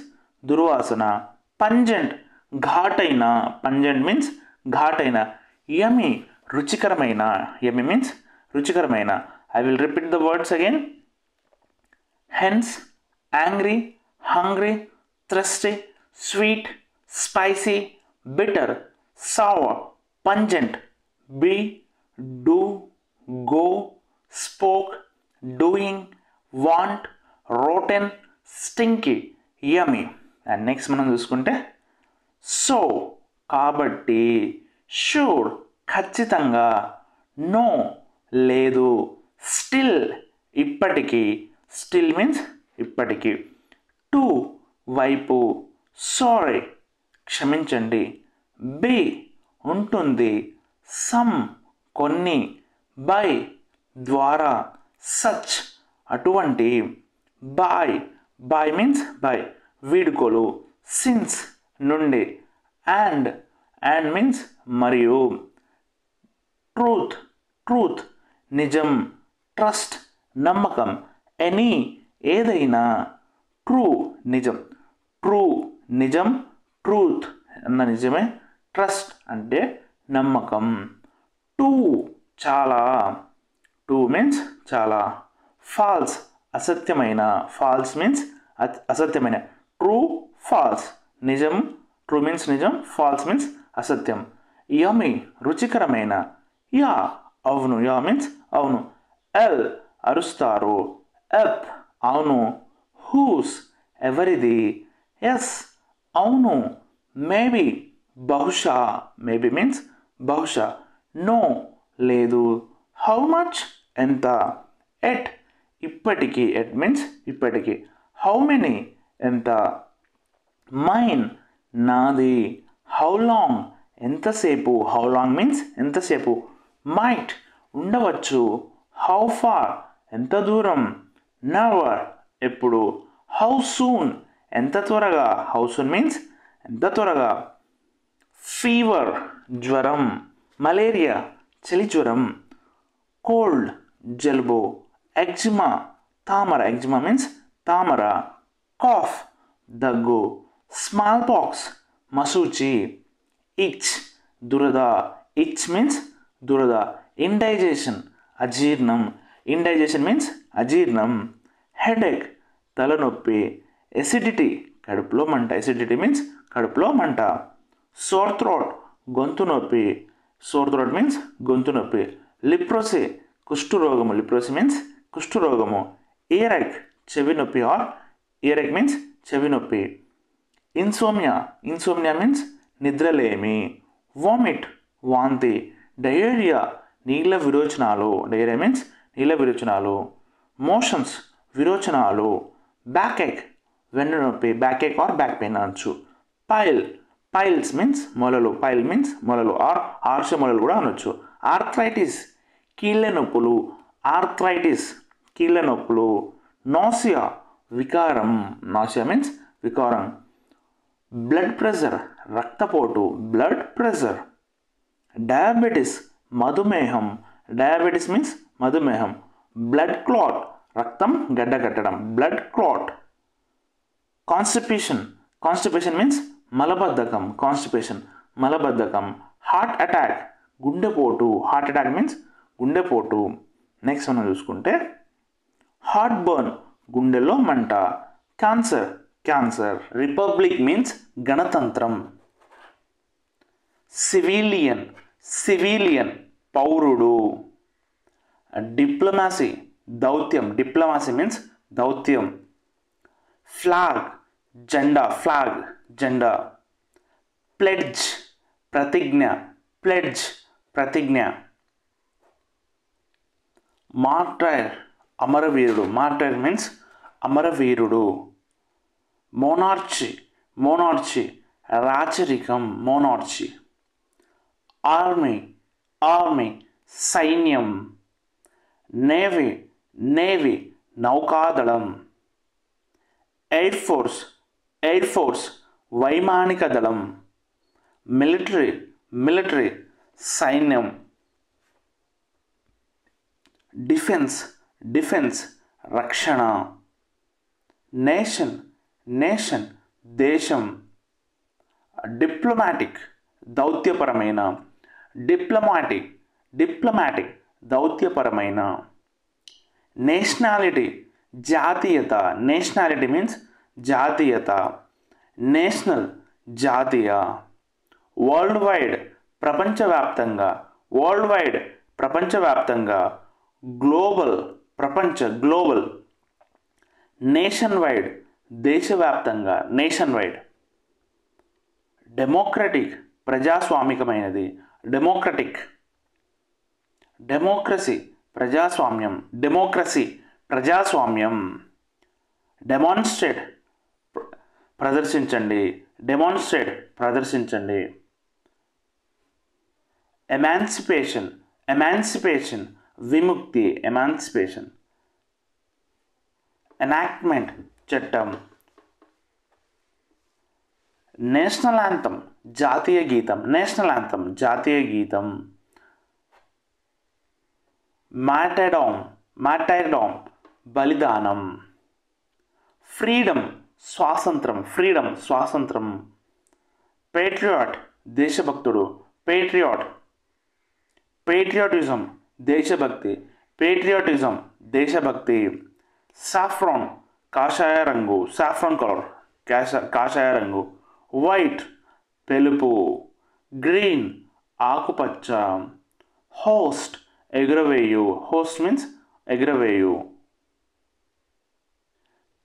దుర్వాసన. పంజెంట్ ఘాటైన. పంజెంట్ మీన్స్ ఘాటైన. యమీ రుచికరమైన. యమీ మీన్స్ రుచికరమైన. I will repeat the words again. Hence, angry, hungry, thirsty, sweet, spicy, bitter, sorrow, pungent, be, do, go, spoke, doing, want, rotten, stinky, yummy. And next మనం చూసుకుంటే so కాబట్టి, sure ఖచ్చితంగా, no లేదు, still ఇప్పటికీ, still means ఇప్పటికీ, to వైపు, sorry క్షమించండి, be ఉంటుంది, సమ్ కొన్ని, బై ద్వారా, సచ్ అటువంటి, బాయ్ బాయ్ మీన్స్ బై వీడుకోలు, సిన్స్ నుండి, అండ్ మీన్స్ మరియు, ట్రూత్ ట్రూత్ నిజం, ట్రస్ట్ నమ్మకం, ఎనీ ఏదైనా, ట్రూ నిజం, ట్రూ నిజం, ట్రూత్ అన్న నిజమే, ట్రస్ట్ అంటే నమ్మకం, టూ చాలా, టూ మీన్స్ చాలా, ఫాల్స్ అసత్యమైన, ఫాల్స్ మీన్స్ అసత్యమైన, ట్రూ ఫాల్స్ నిజం, ట్రూ మీన్స్ నిజం, ఫాల్స్ మీన్స్ అసత్యం, యమ్మీ రుచికరమైన, యా అవును, యా మీన్స్ అవును, ఎల్ అరుస్తారు, ఎప్ అవును, హూస్ ఎవరిది, ఎస్ అవును, మేబీ బహుశా, మేబీ మీన్స్ బహుశా, నో లేదు, హౌ మచ్ ఎంత, ఎట్ ఇప్పటికి, ఎట్ మీన్స్ ఇప్పటికి, హౌ మెనీ ఎంత, మైన్ నాది, హౌ లాంగ్ ఎంతసేపు, హౌ లాంగ్ మీన్స్ ఎంతసేపు, మైట్ ఉండవచ్చు, హౌ ఫార్ ఎంత దూరం, నెవర్ ఎప్పుడు, హౌ సూన్ ఎంత త్వరగా, హౌ సూన్ మీన్స్ ఎంత త్వరగా, ఫీవర్ జ్వరం, మలేరియా చలి జ్వరం, కోల్డ్ జలుబు, ఎగ్జిమా తామర, ఎగ్జిమా మీన్స్ తామర, కాఫ్ దగ్గు, స్మాల్ పాక్స్ మసూచి, ఇచ్ దురద, ఇచ్ మీన్స్ దురద, ఇండైజెషన్ అజీర్ణం, ఇండైజెషన్ మీన్స్ అజీర్ణం, హెడేక్ తలనొప్పి, ఎసిడిటీ కడుపులో మంట, ఎసిడిటీ మీన్స్ కడుపులో మంట, సోర్ థ్రోట్ గొంతు నొప్పి, సోర్ థ్రోట్ మీన్స్ గొంతు నొప్పి, లిప్రోసీ కుష్ఠరోగము, లిప్రోసీ మీన్స్ కుష్ఠరోగము, ఇయరెక్ చెవి నొప్పి ఆర్ ఇయరెక్ మీన్స్ చెవి నొప్పి, ఇన్సోమియా, ఇన్సోమియా మీన్స్ నిద్రలేమి, వామిట్ వాంతి, డయేరియా నీళ్ళ విరోచనాలు, డయేరియా మీన్స్ నీళ్ళ విరోచనాలు, మోషన్స్ విరోచనాలు, బ్యాక్ ఏక్ వెన్ను నొప్పి, backache or back pain అనొచ్చు, పైల్ పైల్స్ మీన్స్ మొలలు, పైల్ మీన్స్ మొలలు ఆర్ ఆర్ష మొలలు కూడా అనొచ్చు, ఆర్థరైటిస్ కీళ్ళ నొప్పులు, ఆర్థరైటిస్ కీళ్ళ నొప్పులు, నాసియా వికారం, నాసియా మీన్స్ వికారం, బ్లడ్ ప్రెషర్ రక్తపోటు, బ్లడ్ ప్రెషర్, డయాబెటిస్ మధుమేహం, డయాబెటిస్ మీన్స్ మధుమేహం, బ్లడ్ క్లాట్ రక్తం గడ్డకట్టడం, blood clot, constipation, constipation means మలబద్ధకం, కాన్స్టిపేషన్ మలబద్ధకం, హార్ట్ అటాక్ గుండెపోటు, హార్ట్ అటాక్ మీన్స్ గుండెపోటు, నెక్స్ట్ మనం చూసుకుంటే హార్ట్ బర్న్ గుండెలో మంట, క్యాన్సర్ క్యాన్సర్, రిపబ్లిక్ మీన్స్ గణతంత్రం, సివిలియన్ సివిలియన్ పౌరుడు, డిప్లొమాసీ దౌత్యం, డిప్లొమాసీ మీన్స్ దౌత్యం, ఫ్లాగ్ జెండా, ఫ్లాగ్ జెండా, ప్లెడ్జ్ ప్రతిజ్ఞ, ప్లెడ్జ్ ప్రతిజ్ఞ, మార్టైర్ అమరవీరుడు, మార్టైర్ మీన్స్ అమరవీరుడు, మోనార్చీ మోనార్చీ రాచరికం, మోనార్చీ, ఆర్మీ ఆర్మీ సైన్యం, నేవీ నేవీ నౌకాదళం, ఎయిర్ ఫోర్స్ ఎయిర్ ఫోర్స్ వైమానిక దళం, మిలిటరీ మిలిటరీ సైన్యం, డిఫెన్స్ డిఫెన్స్ రక్షణ, నేషన్ నేషన్ దేశం, డిప్లొమాటిక్ దౌత్యపరమైన, డిప్లొమాటిక్ డిప్లొమాటిక్ దౌత్యపరమైన, నేషనాలిటీ జాతీయత, నేషనాలిటీ మీన్స్ జాతీయత, నేషనల్ జాతీయ, వరల్డ్ వైడ్ ప్రపంచవ్యాప్తంగా, వరల్డ్ వైడ్ ప్రపంచవ్యాప్తంగా, గ్లోబల్ గ్లోబల్, నేషన్ వైడ్ దేశవ్యాప్తంగా, నేషన్ వైడ్, డెమోక్రటిక్ ప్రజాస్వామికమైనది, డెమోక్రసీ ప్రజాస్వామ్యం, ప్రజాస్వామ్యం, డెమాన్స్ట్రేట్ ప్రదర్శించండి, ప్రదర్శించండి, ఎమాన్సిపేషన్ విముక్తి, ఎనాక్ట్మెంట్ చట్టం, నేషనల్ యాంథమ్ జాతీయ గీతం, మార్టైర్డమ్ బలిదానం, ఫ్రీడమ్ స్వాతంత్రం, పేట్రియాట్ దేశభక్తుడు, పేట్రియాటిజం దేశభక్తి, సాఫ్రాన్ కాషాయ రంగు, వైట్ తెలుపు, గ్రీన్ ఆకుపచ్చ, హోస్ట్ ఎగురవేయు,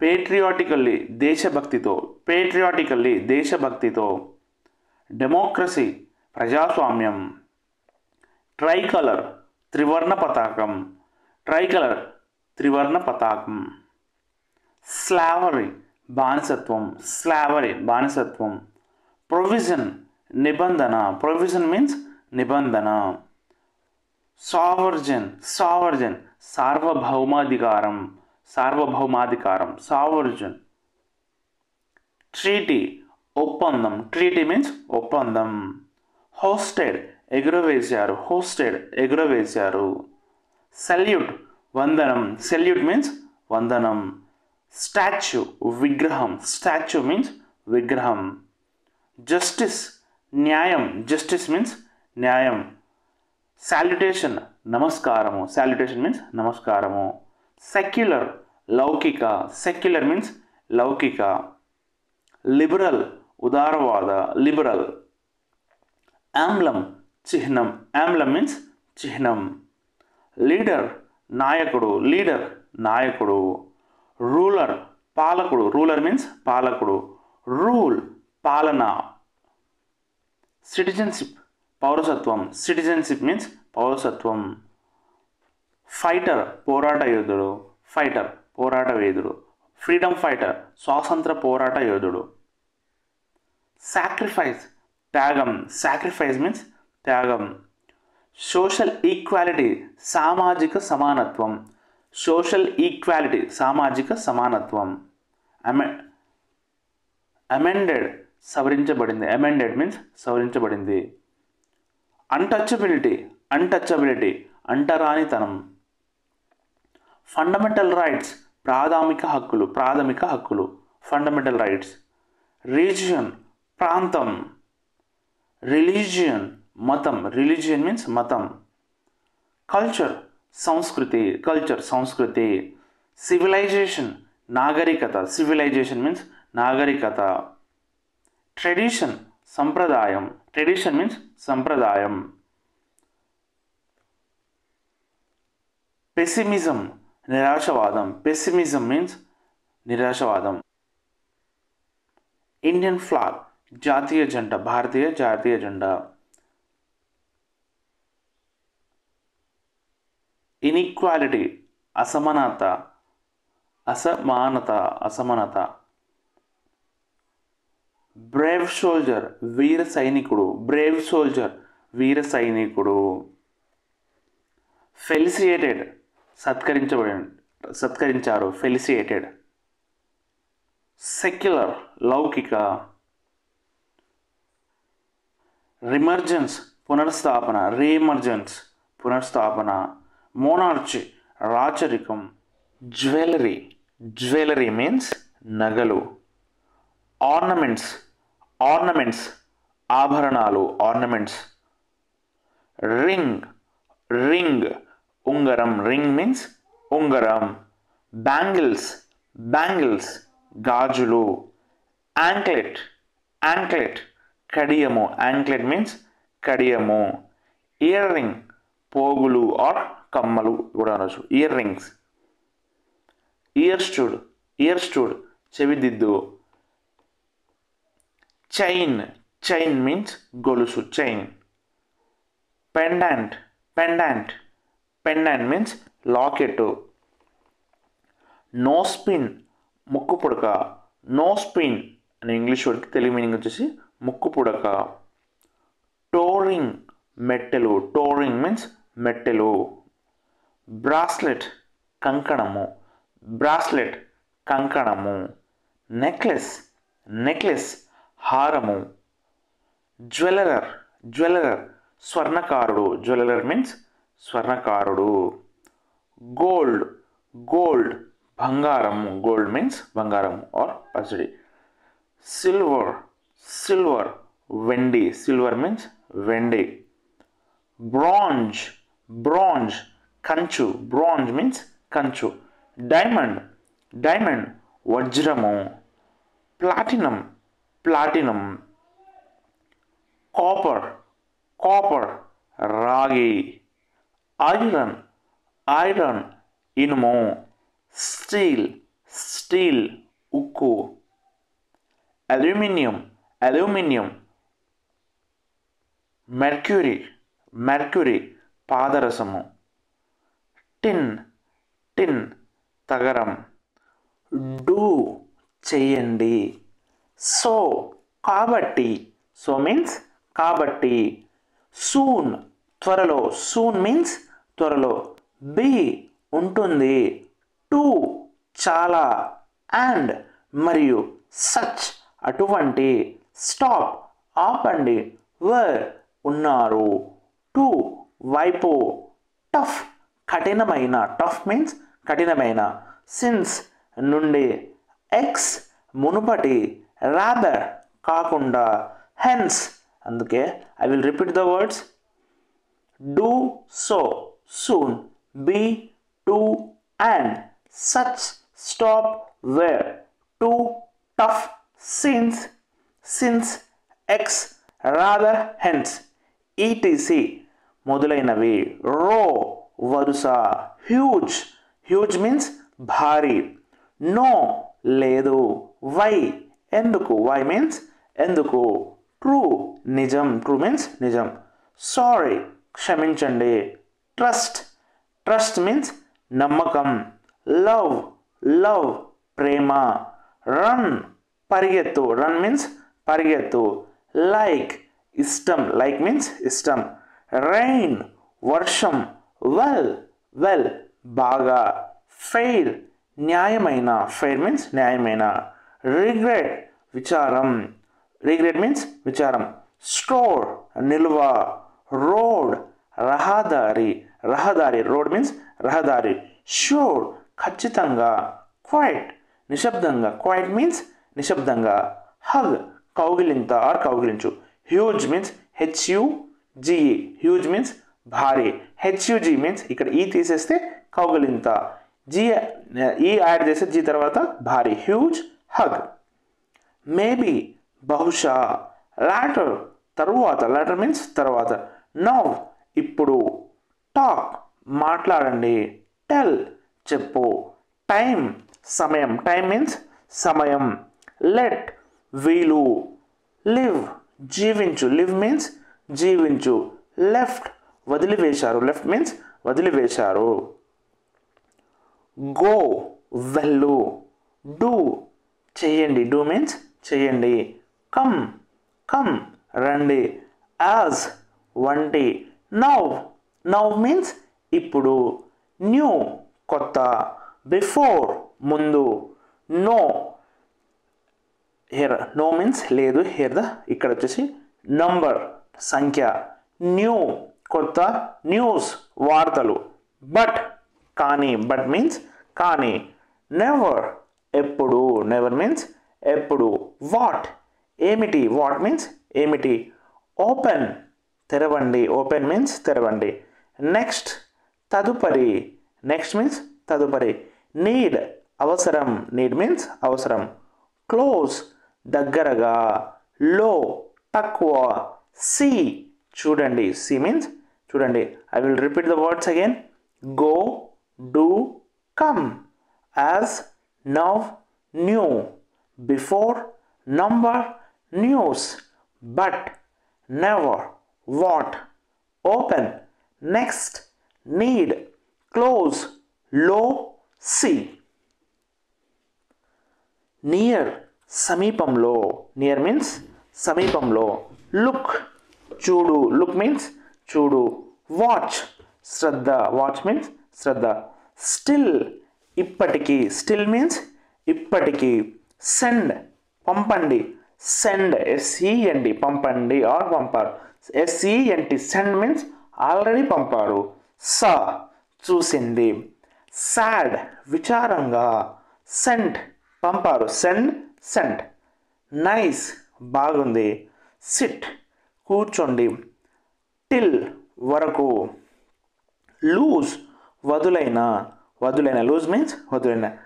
పేట్రియాటికల్లీ దేశభక్తితో, డెమోక్రసీ ప్రజాస్వామ్యం, ట్రైకలర్ త్రివర్ణ పతాకం, స్లావరీ బానిసత్వం, ప్రొవిజన్ నిబంధన, సావర్జన్ సార్వభౌమాధికారం, ట్రీటీ ఒప్పందం, హోస్టెడ్ ఎగురవేశారు, సల్యూట్ వందనం, స్టాచ్యూ విగ్రహం, జస్టిస్ న్యాయం, సాల్యుటేషన్ నమస్కారము, సెక్యులర్ లౌకిక, లిబరల్ ఉదారవాద, ఆంబ్లం చిహ్నం, లీడర్ నాయకుడు, రూలర్ పాలకుడు, రూల్ పాలన, సిటిజన్షిప్ పౌరసత్వం, ఫైటర్ పోరాట యోధుడు, ఫ్రీడమ్ ఫైటర్ స్వాతంత్ర పోరాట యోధుడు, సాక్రిఫైస్ త్యాగం, సోషల్ ఈక్వాలిటీ సామాజిక సమానత్వం, అమెండెడ్ సవరించబడింది, అన్టచబిలిటీ అంటరానితనం, ఫండమెంటల్ రైట్స్ ప్రాథమిక హక్కులు, ఫండమెంటల్ రైట్స్, రీజియన్ ప్రాంతం, రిలీజియన్ మతం, కల్చర్ సంస్కృతి, సివిలైజేషన్ నాగరికత, ట్రెడిషన్ సంప్రదాయం, పెసిమిజం నిరాశవాదం, ఇండియన్ ఫ్లాగ్ భారతీయ జాతీయ జెండా, ఇన్ఈక్వాలిటీ అసమానత, బ్రేవ్ సోల్జర్ వీర సైనికుడు, ఫెలిసియేటెడ్ సత్కరించారు, సెక్యులర్ లౌకిక, రిమర్జెన్స్ పునర్స్థాపన, మోనార్చీ రాచరికం, జ్యువెలరీ మీన్స్ నగలు, ఆర్నమెంట్స్ ఆభరణాలు, రింగ్ ఉంగరం, ఉంగరం, బ్యాంగిల్స్ గాజులు, యాంక్లెట్ కడియము, కడియము, ఇయర్ పోగులు ఆర్ కమ్మలు కూడా అనొచ్చు. Earrings. ఇయర్ స్టూడ్ చెవిదిద్దు. చైన్ మీన్స్ గొలుసు, chain. Pendant means locket. Nose pin ముక్కు పుడక. నోస్ పిన్ అనే ఇంగ్లీష్ వర్డ్కి తెలుగు మీనింగ్ వచ్చేసి ముక్కు పుడక. టోరింగ్ మెట్టెలు. టోరింగ్ మీన్స్ మెట్టెలు. బ్రాస్లెట్ కంకణము. నెక్లెస్ హారము. జ్యువెలర్ స్వర్ణకారుడు. జ్యువెలర్ మీన్స్ స్వర్ణకారుడు. గోల్డ్ బంగారము. గోల్డ్ మీన్స్ బంగారము ఆర్ పసిడి. సిల్వర్ వెండి. సిల్వర్ మీన్స్ వెండి. బ్రాంజ్ కంచు. బ్రాంజ్ మీన్స్ కంచు. డైమండ్ వజ్రము. ప్లాటినం కాపర్ రాగి. ఐరన్ ఇనుము. స్టీల్ ఉక్కు. అల్యూమినియం మెర్క్యూరీ పాదరసము. టిన్ తగరం. డూ చెయ్యండి. కాబట్టి మీన్స్ కాబట్టి. త్వరలో. మీన్స్ త్వరలో. బీ ఉంటుంది. చాలా. అండ్ మరియు. సచ్ అటువంటి. స్టాప్ ఆపండి. ఉన్నారు. వైపు. టఫ్ కఠినమైన. టఫ్ మీన్స్ కఠినమైన. సిన్స్ నుండి. ఎక్స్ మునుపటి. రాదర్ కాకుండా. హెన్స్ అందుకే. I will repeat the words. Do soon. Be and such. Stop where. Tough. Since X. Rather hence. etc. మొదలైనవి. వరుస. హ్యూజ్ మీన్స్ భారీ. నో లేదు. ఎందుకు. మీన్స్ ఎందుకు. నిజం. మీన్స్ నిజం. సారీ క్షమించండి. ట్రస్ట్ మీన్స్ నమ్మకం. లవ్ ప్రేమ. రన్ పరిగెత్తు. రన్ మీన్స్ పరిగెత్తు. లైక్ ఇష్టం. లైక్ మీన్స్ ఇష్టం. రైన్ వర్షం. వెల్ బాగా. ఫెయిర్ న్యాయమైన. ఫెయిర్ మీన్స్ న్యాయమైన. రిగ్రెట్ విచారం. రిగ్రెట్ మీన్స్ విచారం. స్టోర్ నిల్వ. రోడ్ రహదారి. రోడ్ మీన్స్ రహదారి. షూర్ ఖచ్చితంగా. క్వైట్ నిశ్శబ్దంగా. క్వైట్ మీన్స్ నిశ్శబ్దంగా. హగ్ కౌగిలింత ఆర్ కౌగిలించు. Huge means HUGE. Huge means భారీ. HUG మీన్స్ ఇక్కడ ఈ తీసేస్తే కౌగిలింత. ఈ యాడ్ చేస్తే జీ తర్వాత భారీ. Huge hug. మేబీ బహుశా. లాటర్ తరువాత. లాటర్ మీన్స్ తర్వాత. నౌ ఇప్పుడు. టాక్ మాట్లాడండి. టెల్ చెప్పు. టైం సమయం. టైం మీన్స్ సమయం. లెట్ వీలు. లివ్ జీవించు. లివ్ మీన్స్ జీవించు. లెఫ్ట్ వదిలివేశారు. లెఫ్ట్ మీన్స్ వదిలివేశారు. గో వెళ్ళు. డూ చెయ్యండి. డూ మీన్స్ చెయ్యండి. కమ్ రండి. యాజ్ వంటి. నౌ మీన్స్ ఇప్పుడు. న్యూ కొత్త. బిఫోర్ ముందు. నో మీన్స్ లేదు. ఇక్కడ వచ్చేసి నంబర్ సంఖ్య. న్యూ కొత్త. న్యూస్ వార్తలు. కానీ. బట్ మీన్స్ కానీ. నెవర్ ఎప్పుడు. నెవర్ మీన్స్ ఎప్పుడు. వాట్ ఏమిటి. వాట్ మీన్స్ ఏమిటి. ఓపెన్ తెరవండి. ఓపెన్ మీన్స్ తెరవండి. నెక్స్ట్ తదుపరి. నెక్స్ట్ మీన్స్ తదుపరి. నీడ్ అవసరం. నీడ్ మీన్స్ అవసరం. క్లోజ్ దగ్గరగా. లో తక్కువ. సీ చూడండి. సీ మీన్స్ చూడండి, I will repeat the words again. Go, do, come. As, now, new. Before, number, news. But, never, what. Open, next, need. Close, low, see. Near, సమీపంలో. Near means సమీపంలో. Look, చూడు. Look means చూడు. Watch, శ్రద్ధ. Watch means శ్రద్ధ. Still, ఇప్పటికి. Still means ఇప్పటికి. Send, పంపండి. Send, SEND, పంపండి or పంపారు. SENT, send means already పంపారు. Saw, చూసింది. Sad, విచారంగా. Sent, పంపారు. Send, sent. Nice, బాగుంది. Sit, కూర్చోండి. Till, వరకు. Lose, వదులైన. Lose means వదులైన.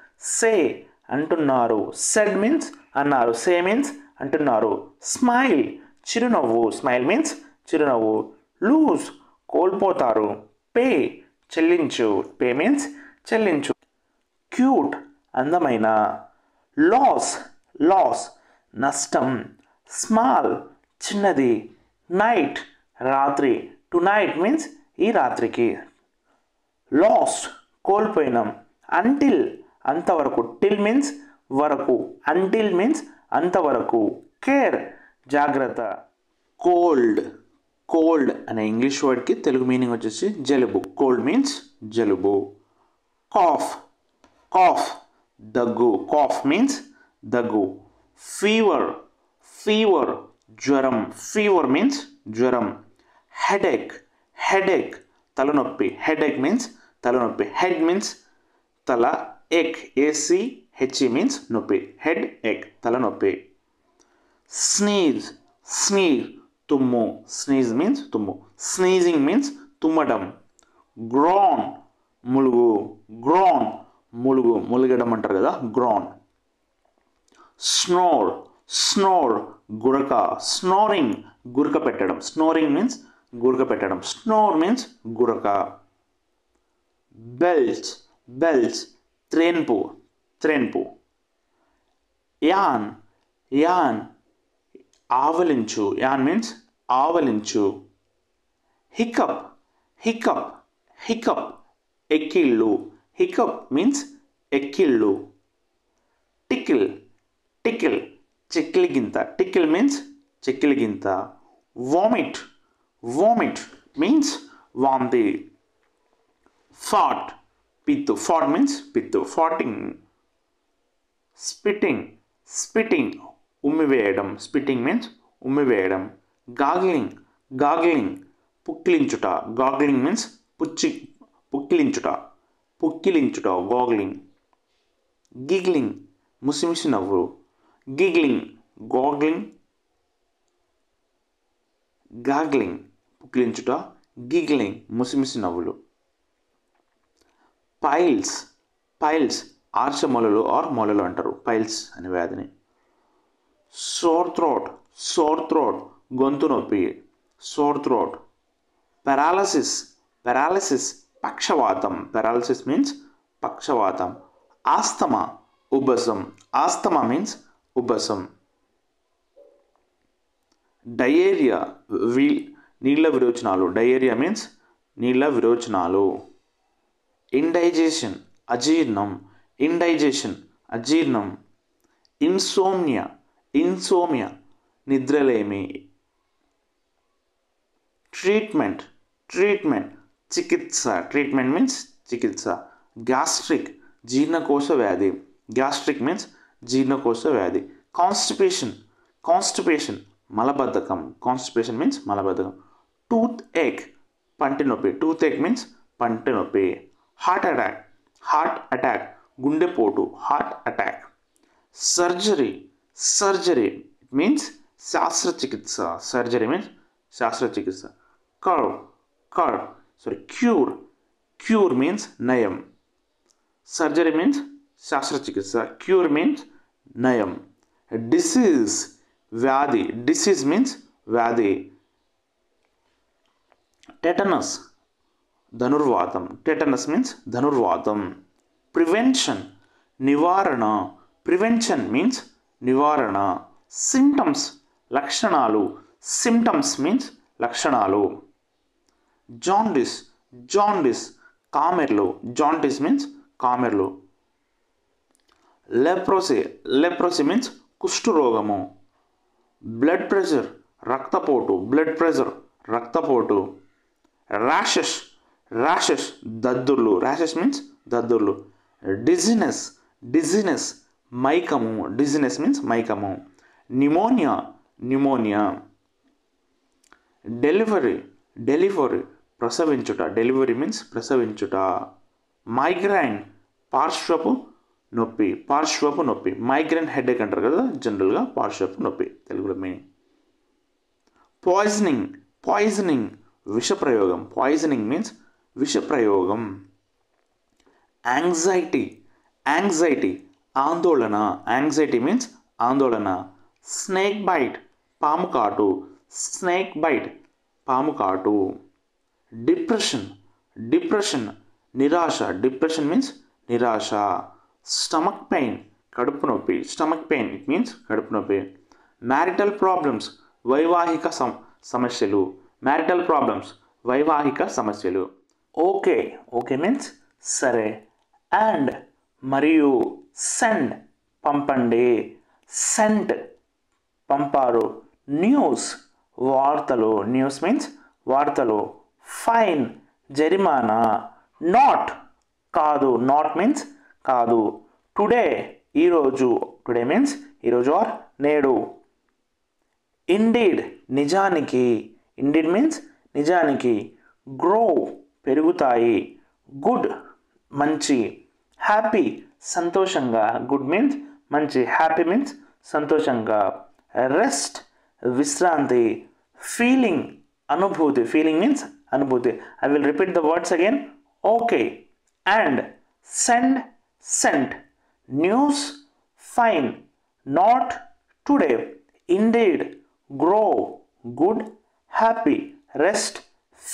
Say, అంటున్నారు. Said means అన్నారు. Say means అంటున్నారు. Smile, చిరునవ్వు. Smile means చిరునవ్వు. Lose, కోల్పోతారు. Pay, చెల్లించు. Pay means చెల్లించు. Cute, అందమైన. Loss, నష్టం. Small, చిన్నది. Night, రాత్రి. Tonight means ఈ రాత్రికి. Lost, కోల్పోయినాం. Until, అంతవరకు. Till means వరకు. Until means అంతవరకు. Care, జాగ్రత్త. కోల్డ్ అనే ఇంగ్లీష్ వర్డ్కి తెలుగు మీనింగ్ వచ్చేసి జలుబు. కోల్డ్ మీన్స్ జలుబు. కాఫ్, దగ్గు. కాఫ్ మీన్స్ దగ్గు. ఫీవర్, జ్వరం. ఫీవర్ మీన్స్ జ్వరం. హెడేక్, తలనొప్పి. హెడేక్ మీన్స్ తలనొప్పి. హెడ్ మీన్స్ తల. ఏక్, ACHE మీన్స్ నొప్పి. హెడ్ ఏక్, తలనొప్పి. స్నీజ్, తుమ్ము. స్నీజ్ మీన్స్ తుమ్ము. Sneezing means తుమ్మడం. గ్రోన్, ములుగు. ములుగడం అంటారు కదా, గ్రోన్. స్నోర్, గురక. స్నోరింగ్, గురక పెట్టడం. స్నోరింగ్ మీన్స్ గురక పెట్టడం. స్నోర్ మీన్స్ గురక. బెల్స్, త్రేన్పు. యాన్, ఆవలించు. యాన్ మీన్స్ ఆవలించు. హికప్, ఎక్కిళ్ళు. హికప్ మీన్స్ ఎక్కిళ్ళు. టికిల్, చెక్కిలిగింత. టికిల్ మీన్స్ చెక్కిలిగింత. వామిట్ మీన్స్ వాంతి. ఫాట్, పిత్తు. ఫాట్ మీన్స్ పిత్తు. ఫాటింగ్. స్పిట్టింగ్, ఉమ్మివేయడం. స్పిట్టింగ్ మీన్స్ ఉమ్మివేయడం. గాగ్లింగ్, పుక్కిలించుట. గాగ్లింగ్ మీన్స్ పుక్కిలించుట. గాగ్లింగ్. గిగ్లింగ్, ముసిముసి నవ్వు. గాగ్లింగ్, పుక్కిలించుట. గిగ్లింగ్, ముసిముసి నవ్వులు. పైల్స్, ఆర్చ మొలలు ఆర్ మొలలు అంటారు. పైల్స్ అనే వ్యాధిని. సోర్ థ్రోట్, గొంతు నొప్పి. Sore throat. పెరాలసిస్, పక్షవాతం. పెరాలసిస్ మీన్స్ పక్షవాతం. ఆస్తమా, ఉబ్బసం. ఆస్తమా మీన్స్ ఉబ్బసం. డయేరియా, నీళ్ళ విరోచనాలు. డయేరియా మీన్స్ నీళ్ళ విరోచనాలు. ఇండైజేషన్, అజీర్ణం. అజీర్ణం. ఇన్సోమియా, నిద్రలేమి. ట్రీట్మెంట్, చికిత్స. ట్రీట్మెంట్ మీన్స్ చికిత్స. గ్యాస్ట్రిక్, జీర్ణకోశ వ్యాధి. గ్యాస్ట్రిక్ మీన్స్ జీర్ణకోశ వ్యాధి. కాన్స్టిపేషన్, మలబద్ధకం. కాన్స్టిపేషన్ మీన్స్ మలబద్ధకం. టూత్ ఏక్, పంటి నొప్పి. టూత్ ఏక్ మీన్స్ పంటి నొప్పి. హార్ట్ అటాక్, గుండెపోటు. Heart attack. సర్జరీ మీన్స్ శస్త్రచికిత్స. సర్జరీ మీన్స్ శస్త్రచికిత్స. క్యూర్ మీన్స్ నయం. సర్జరీ మీన్స్ శస్త్రచికిత్స. క్యూర్ మీన్స్ నయం. వ్యాధి. డిసీజ్ మీన్స్ వ్యాధి. టెటనస్ ధనుర్వాతం. టెటనస్ మీన్స్ ధనుర్వాతం. ప్రివెన్షన్ నివారణ. ప్రివెన్షన్ మీన్స్ నివారణ. సింటమ్స్ లక్షణాలు. సిమ్టమ్స్ మీన్స్ లక్షణాలు. జాండిస్ జాండిస్ కామెర్లు. జాండిస్ మీన్స్ కామెర్లు. లెప్రోసీ లెప్రోసీ మీన్స్ కుష్ఠరోగము. బ్లడ్ ప్రెషర్ రక్తపోటు. బ్లడ్ ప్రెషర్ రక్తపోటు. ర్యాషెస్ ర్యాషెస్ దద్దుర్లు. ర్యాషెస్ మీన్స్ దద్దుర్లు. డిజినెస్ డిజినెస్ మైకము. డిజినెస్ మీన్స్ మైకము. Pneumonia pneumonia. డెలివరీ డెలివరీ ప్రసవించుట. డెలివరీ మీన్స్ ప్రసవించుట. మైగ్రైన్ పార్శ్వపు నొప్పి. పార్శ్వపు నొప్పి. మైగ్రైన్ హెడేక్ అంటారు కదా జనరల్గా. పార్శ్వపు నొప్పి తెలుగులో మీనింగ్. పాయిజనింగ్ పాయిజనింగ్ విషప్రయోగం. పాయిజనింగ్ మీన్స్ విషప్రయోగం. యాంగ్జైటీ యాంగ్జైటీ ఆందోళన. యాంగ్జైటీ మీన్స్ ఆందోళన. స్నేక్ బైట్ పాము కాటు. స్నేక్ బైట్ పాము కాటు. డిప్రెషన్ డిప్రెషన్ నిరాశ. డిప్రెషన్ మీన్స్ నిరాశ. స్టమక్ పెయిన్ కడుపు నొప్పి. స్టమక్ పెయిన్ ఇట్ మీన్స్ కడుపు నొప్పి. మ్యారిటల్ ప్రాబ్లమ్స్ వైవాహిక సమస్యలు. మ్యారిటల్ ప్రాబ్లమ్స్ వైవాహిక సమస్యలు. ఓకే ఓకే మీన్స్ సరే. అండ్ మరియు. సెండ్ పంపండి. సెంట్ పంపారు. న్యూస్ వార్తలు. న్యూస్ మీన్స్ వార్తలు. ఫైన్ జరిమానా. నాట్ కాదు. నాట్ మీన్స్ కాదు. టుడే ఈరోజు. టుడే మీన్స్ ఈరోజు ఆర్ నేడు. ఇండీడ్ నిజానికి. ఇండీడ్ మీన్స్ నిజానికి. గ్రో పెరుగుతాయి. గుడ్ మంచి. హ్యాపీ సంతోషంగా. గుడ్ మీన్స్ మంచి. హ్యాపీ మీన్స్ సంతోషంగా. రెస్ట్ విశ్రాంతి. ఫీలింగ్ అనుభూతి. ఫీలింగ్ మీన్స్ అనుభూతి. I will repeat the words again. Okay and send sent. News fine. Not today. Indeed. Grow. Good. Happy. Rest.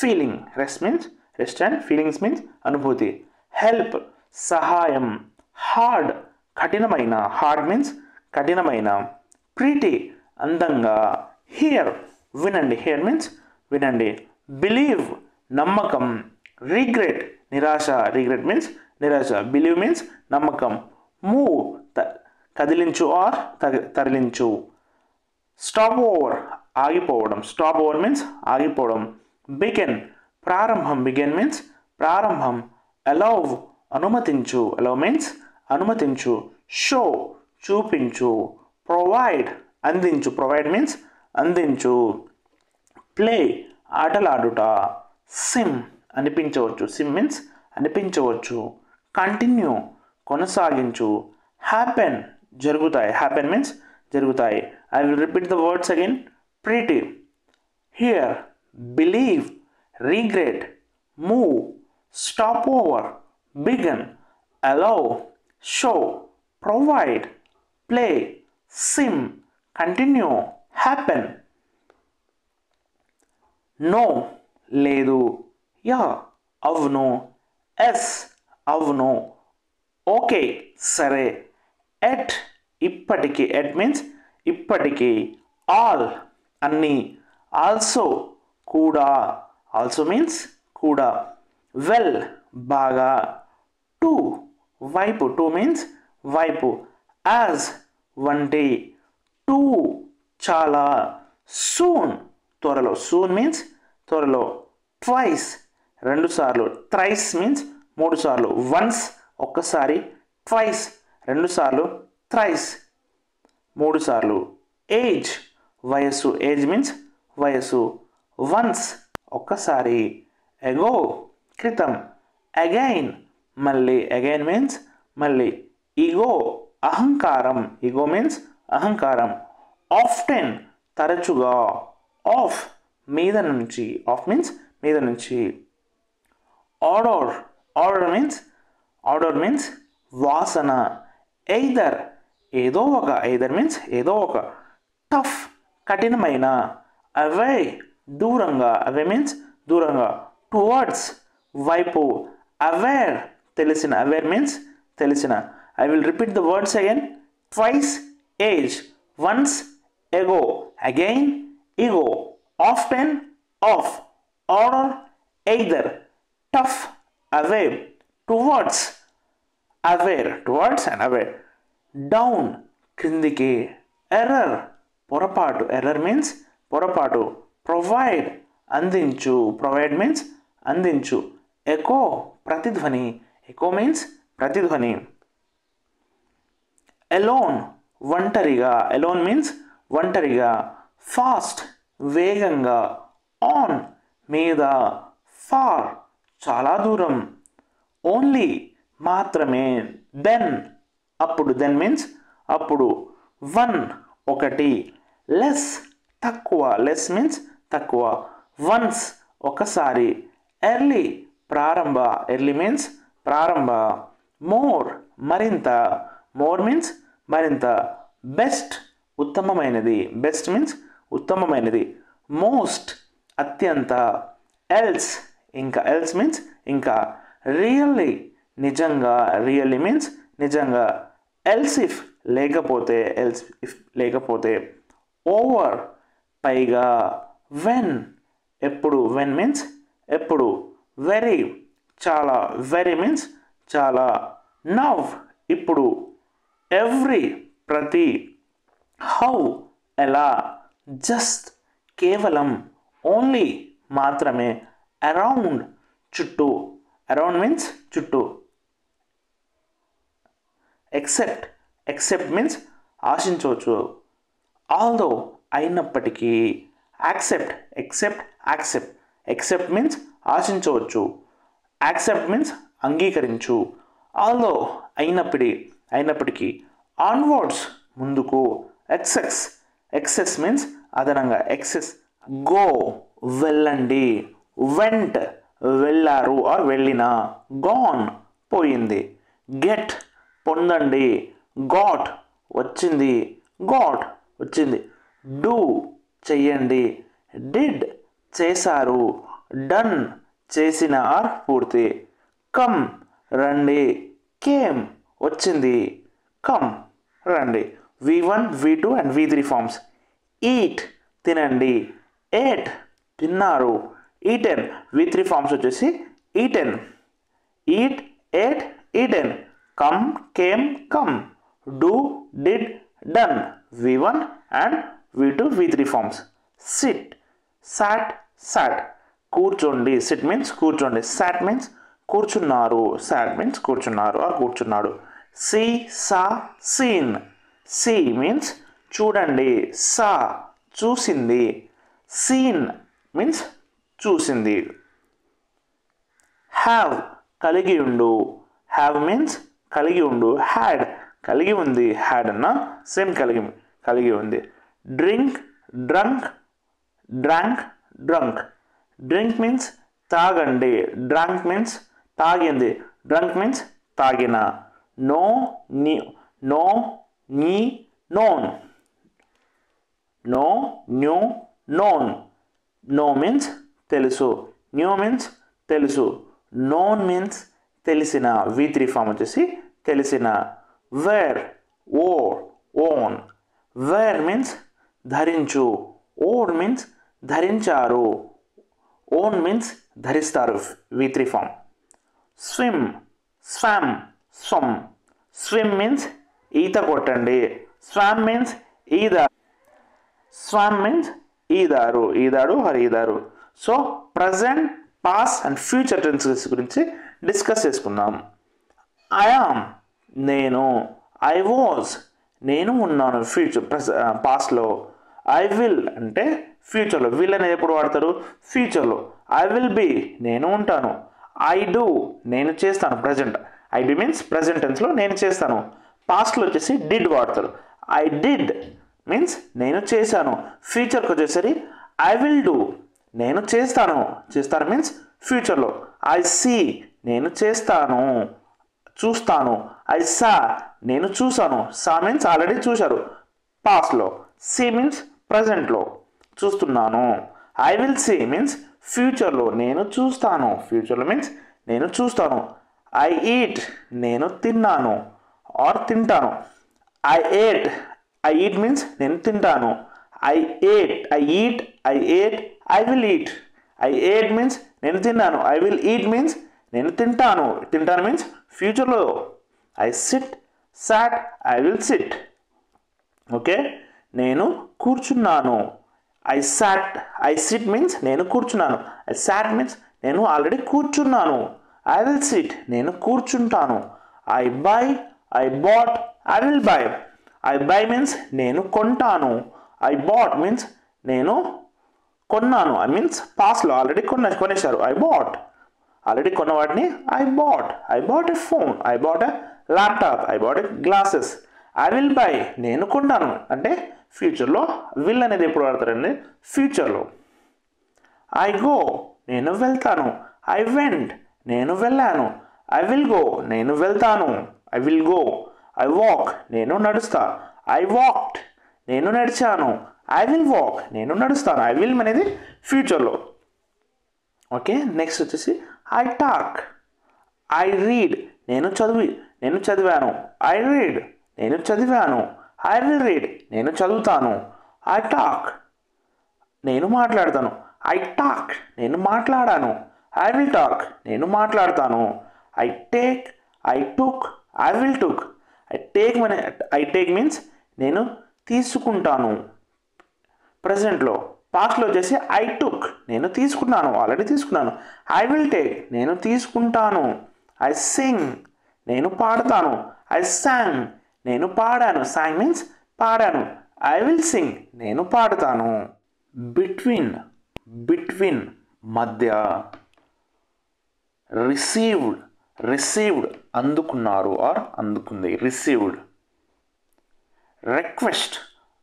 Feeling. Rest means rest and feelings means అనుభూతి. Help. సహాయం. Hard. కఠినమైన. Hard means కఠినమైన. Pretty. అందంగా. Hear. వినండి. Hear means వినండి. Believe. నమ్మకం. Regret. నిరాశ. Regret means నిరాశ. బిలీవ్ మీన్స్ నమ్మకం. మూవ్ కదిలించు ఆర్ తరలించు. స్టాప్ ఓవర్ ఆగిపోవడం. స్టాప్ ఓవర్ మీన్స్ ఆగిపోవడం. బిగిన్ ప్రారంభం. బిగిన్ మీన్స్ ప్రారంభం. అలౌ అనుమతించు. అలౌ మీన్స్ అనుమతించు. షో చూపించు. ప్రొవైడ్ అందించు. ప్రొవైడ్ మీన్స్ అందించు. ప్లే ఆటలాడుట. సిమ్ అనిపించవచ్చు. సిమ్ మీన్స్ అనిపించవచ్చు. కంటిన్యూ కొనసాగించు. హ్యాపెన్ జరుగుతాయి. హ్యాపెన్ మీన్స్ జరుగుతాయి. I will repeat the words again. Pretty. Here. Believe. Regret. Move. Stop over. Begin. Allow. Show. Provide. Play. Seem. Continue. Happen. No లేదు. Yeah అవును. Yes అవును. Okay సరే. At ఇప్పటికి. At means ఇప్పటికి. All అన్నీ. Also కూడా. Also means కూడా. Well బాగా. టు వైపు. టు మీన్స్ వైపు. యాజ్ వంటి. టు చాలా. సూన్ త్వరలో. సూన్ మీన్స్ త్వరలో. ట్వైస్ రెండు సార్లు. థ్రైస్ మీన్స్ మూడు సార్లు. వన్స్ ఒక్కసారి. ట్వైస్ రెండు సార్లు. థ్రైస్ మూడు సార్లు. ఏజ్ వయస్సు. ఏజ్ మీన్స్ వయస్సు. వన్స్ ఒక్కసారి. ఎగో క్రితం. అగైన్ మళ్ళీ. అగైన్ మీన్స్ మళ్ళీ. ఈగో అహంకారం. ఈగో మీన్స్ అహంకారం. ఆఫ్టెన్ తరచుగా. ఆఫ్ మీద నుంచి. ఆఫ్ మీన్స్ మీద నుంచి. ఆర్డర్. ఆర్డర్ మీన్స్ వాసన. ఎయిదర్ ఏదో ఒక. ఎయిదర్ మీన్స్ ఏదో ఒక. టఫ్ కఠినమైన. అవే దూరంగా. అవే మీన్స్ దూరంగా. టువర్డ్స్ వైపు. అవేర్ తెలిసిన. అవేర్ మీన్స్ తెలిసిన. I will repeat the words again. Twice age, once ago, again ego, often off, order either, tough away, towards aware, towards and aware. Down క్రిందికి. Error పొరపాటు. Error means పొరపాటు. Provide అందించు. Provide means అందించు. Echo ప్రతిధ్వని. Echo means ప్రతిధ్వని. Alone ఒంటరిగా. Alone means ఒంటరిగా. Fast వేగంగా. ఆన్ మీద. ఫార్ చాలా దూరం. ఓన్లీ మాత్రమే. దెన్ అప్పుడు. దెన్ మీన్స్ అప్పుడు. వన్ ఒకటి. లెస్ తక్కువ. లెస్ మీన్స్ తక్కువ. వన్స్ ఒకసారి. ఎర్లీ ప్రారంభ. ఎర్లీ మీన్స్ ప్రారంభ. మోర్ మరింత. మోర్ మీన్స్ మరింత. బెస్ట్ ఉత్తమమైనది. బెస్ట్ మీన్స్ ఉత్తమమైనది. మోస్ట్ అత్యంత. ఎల్స్ ఇంకా. ఎల్స్ మీన్స్ ఇంకా. రియల్లీ నిజంగా. రియల్లీ మీన్స్ నిజంగా. ఎల్స్ ఇఫ్ లేకపోతే. ఎల్స్ ఇఫ్ లేకపోతే. ఓవర్ పైగా. వెన్ ఎప్పుడు. వెన్ మీన్స్ ఎప్పుడు. వెరీ చాలా. వెరీ మీన్స్ చాలా. నవ్ ఇప్పుడు. ఎవ్రీ ప్రతి. హౌ ఎలా. జస్ట్ కేవలం. ఓన్లీ మాత్రమే. అరౌండ్ చుట్టూ. అరౌండ్ మీన్స్ చుట్టూ. ఎక్సెప్ట్. ఎక్సెప్ట్ మీన్స్ ఆశించవచ్చు. ఆల్దో అయినప్పటికీ. Accept. Except accept. Except means ఆశించవచ్చు. యాక్సెప్ట్ మీన్స్ అంగీకరించు. ఆల్దో అయినప్పటికీ. ఆన్వర్డ్స్ ముందుకు. ఎక్సెస్. ఎక్సెస్ మీన్స్ అదనంగా. ఎక్సెస్. గో వెళ్ళండి. వెంట్ వెళ్ళారు ఆర్ వెళ్ళిన. గాన్ పోయింది. గెట్ పొందండి. గాట్ వచ్చింది. గాట్ వచ్చింది. డూ చెయ్యండి. డిడ్ చేశారు. డన్ చేసిన ఆర్ పూర్తి. కమ్ రండి. కేమ్ వచ్చింది. కమ్ రండి. V1, V2 and V3 forms. Eat తినండి. ఏట్ తిన్నారు. ఈటెన్ V3 ఫార్మ్స్ వచ్చేసి eaten. Eat, at, eaten. Come, came, come. Do, did, done. V1 and V2, V3 forms. Sit, sat, sat. కూర్చోండి. Sit means కూర్చోండి. Sat means కూర్చున్నారు. Sat means కూర్చున్నారు or కూర్చున్నాడు. See, saw, seen. See means చూడండి. Saw చూసింది. Scene means చూసింది. Have కలిగి ఉండు. హ్యావ్ మీన్స్ కలిగి ఉండు. హ్యాడ్ కలిగి ఉంది. హ్యాడ్ అన్న సేమ్ కలిగి ఉంది. Drink, drunk, drank, drunk. Drink means తాగండి. డ్రంక్ మీన్స్ తాగింది. డ్రంక్ మీన్స్ తాగిన. Know, knew, know, knew, known. Know, knew, known. Know means తెలుసు. న్యూ మీన్స్ తెలుసు. నోన్ మీన్స్ తెలిసిన. V3 ఫామ్ వచ్చేసి తెలిసిన. Wear, wore, worn. Wear means ధరించు. Wore means ధరించారు. ఓన్ మీన్స్ ధరిస్తారు. V3 form. Swim, swam, swum. Swim means ఈత కొట్టండి. స్వామ్ మీన్స్ ఈద. స్వామ్ మీన్స్ ఈదారు. ఈదాడు ఆర్ ఈదారు. So present, past and future tenses గురించి డిస్కస్ చేసుకుందాం. ఐ యామ్ నేను. ఐ వాజ్ నేను ఉన్నాను. ఫ్యూచర్ పాస్ట్లో. ఐ విల్ అంటే ఫ్యూచర్లో. విల్ అనేది ఎప్పుడు వాడతారు? ఫ్యూచర్లో. ఐ విల్ బీ నేను ఉంటాను. ఐ డూ నేను చేస్తాను. Present. I do means present టెన్స్లో నేను చేస్తాను. పాస్ట్లో వచ్చేసి డిడ్ వాడతారు. ఐ డిడ్ మీన్స్ నేను చేశాను. ఫ్యూచర్కి వచ్చేసరి ఐ విల్ డూ నేను చేస్తాను. చేస్తాను మీన్స్ ఫ్యూచర్లో. ఐ సీ నేను చేస్తాను, చూస్తాను. ఐ సా నేను చూసాను. సా మీన్స్ ఆల్రెడీ చూశారు పాస్ట్లో. సీ మీన్స్ ప్రజెంట్లో చూస్తున్నాను. ఐ విల్ సీ మీన్స్ ఫ్యూచర్లో నేను చూస్తాను. ఫ్యూచర్లో మీన్స్ నేను చూస్తాను. ఐ ఈట్ నేను తిన్నాను ఆర్ తింటాను. ఐ ఈట్ మీన్స్ నేను తింటాను. I eat I will eat. I ate means నేను తిన్నాను. ఐ విల్ ఈట్ మీన్స్ నేను తింటాను. తింటాను మీన్స్ ఫ్యూచర్లో. I sat I will sit. Okay, నేను కూర్చున్నాను. ఐ సిట్ మీన్స్ నేను కూర్చున్నాను. ఐ సాట్ మీన్స్ నేను ఆల్రెడీ కూర్చున్నాను. ఐ విల్ సిట్ నేను కూర్చుంటాను. I bought I will buy. I buy means నేను కొంటాను. ఐ బాట్ మీన్స్ నేను కొన్నాను. ఐ మీన్స్ పాస్ట్లో ఆల్రెడీ కొనేశారు. ఐ బాట్ ఆల్రెడీ కొన్న వాటిని I bought a phone. I bought a laptop. I bought a glasses. I will buy నేను కొంటాను అంటే ఫ్యూచర్లో. విల్ అనేది ఎప్పుడు వాడతారండి? ఫ్యూచర్లో. ఐ గో నేను వెళ్తాను. ఐ వెంట్ నేను వెళ్ళాను. ఐ విల్ గో నేను వెళ్తాను. I will go. I walk నేను నడుస్తా. ఐ వాక్డ్ నేను నడిచాను. ఐ విల్ వాక్ నేను నడుస్తాను. ఐ విల్ అనేది ఫ్యూచర్లో. ఓకే, నెక్స్ట్ వచ్చేసి ఐ టాక్. ఐ రీడ్ నేను చదివాను. ఐ రీడ్ నేను చదివాను. ఐ విల్ రీడ్ నేను చదువుతాను. ఐ టాక్ నేను మాట్లాడతాను. ఐ టాక్ నేను మాట్లాడాను. ఐ విల్ టాక్ నేను మాట్లాడతాను. I take I took I will took. I take means నేను తీసుకుంటాను ప్రజెంట్లో. పాస్ట్లో వచ్చేసి ఐ టుక్ నేను తీసుకున్నాను, ఆల్రెడీ తీసుకున్నాను. ఐ విల్ టేక్ నేను తీసుకుంటాను. ఐ సింగ్ నేను పాడతాను. ఐ సాంగ్ నేను పాడాను. సాంగ్ మీన్స్ పాడాను. ఐ విల్ సింగ్ నేను పాడతాను. బిట్వీన్ మధ్య. రిసీవ్డ్ అందుకున్నారు ఆర్ అందుకుంది. రిసీవ్డ్. రిక్వెస్ట్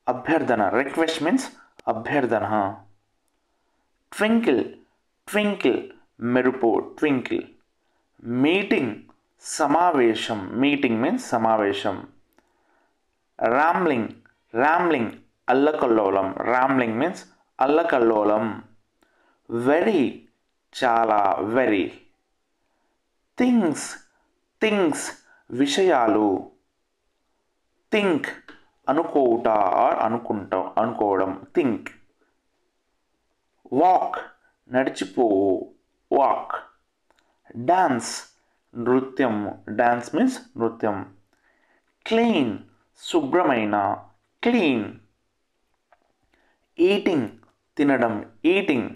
అభ్యర్థన. రిక్వెస్ట్ మీన్స్ అభ్యర్థన. ట్వింకిల్ మెరుపు. ట్వింకిల్. మీటింగ్ సమావేశం. మీటింగ్ మీన్స్ సమావేశం. రామ్లింగ్ అల్లకల్లోలం. రామ్లింగ్ మీన్స్ అల్లకల్లోలం. వెరీ చాలా. వెరీ. థింగ్స్ విషయాలు. థింక్ అనుకోవుట ఆర్ అనుకోవడం. థింక్. వాక్ నడిచిపోవు. వాక్. డాన్స్ నృత్యం. డాన్స్ మీన్స్ నృత్యం. క్లీన్ శుభ్రమైన. క్లీన్. ఈటింగ్ తినడం. ఈటింగ్.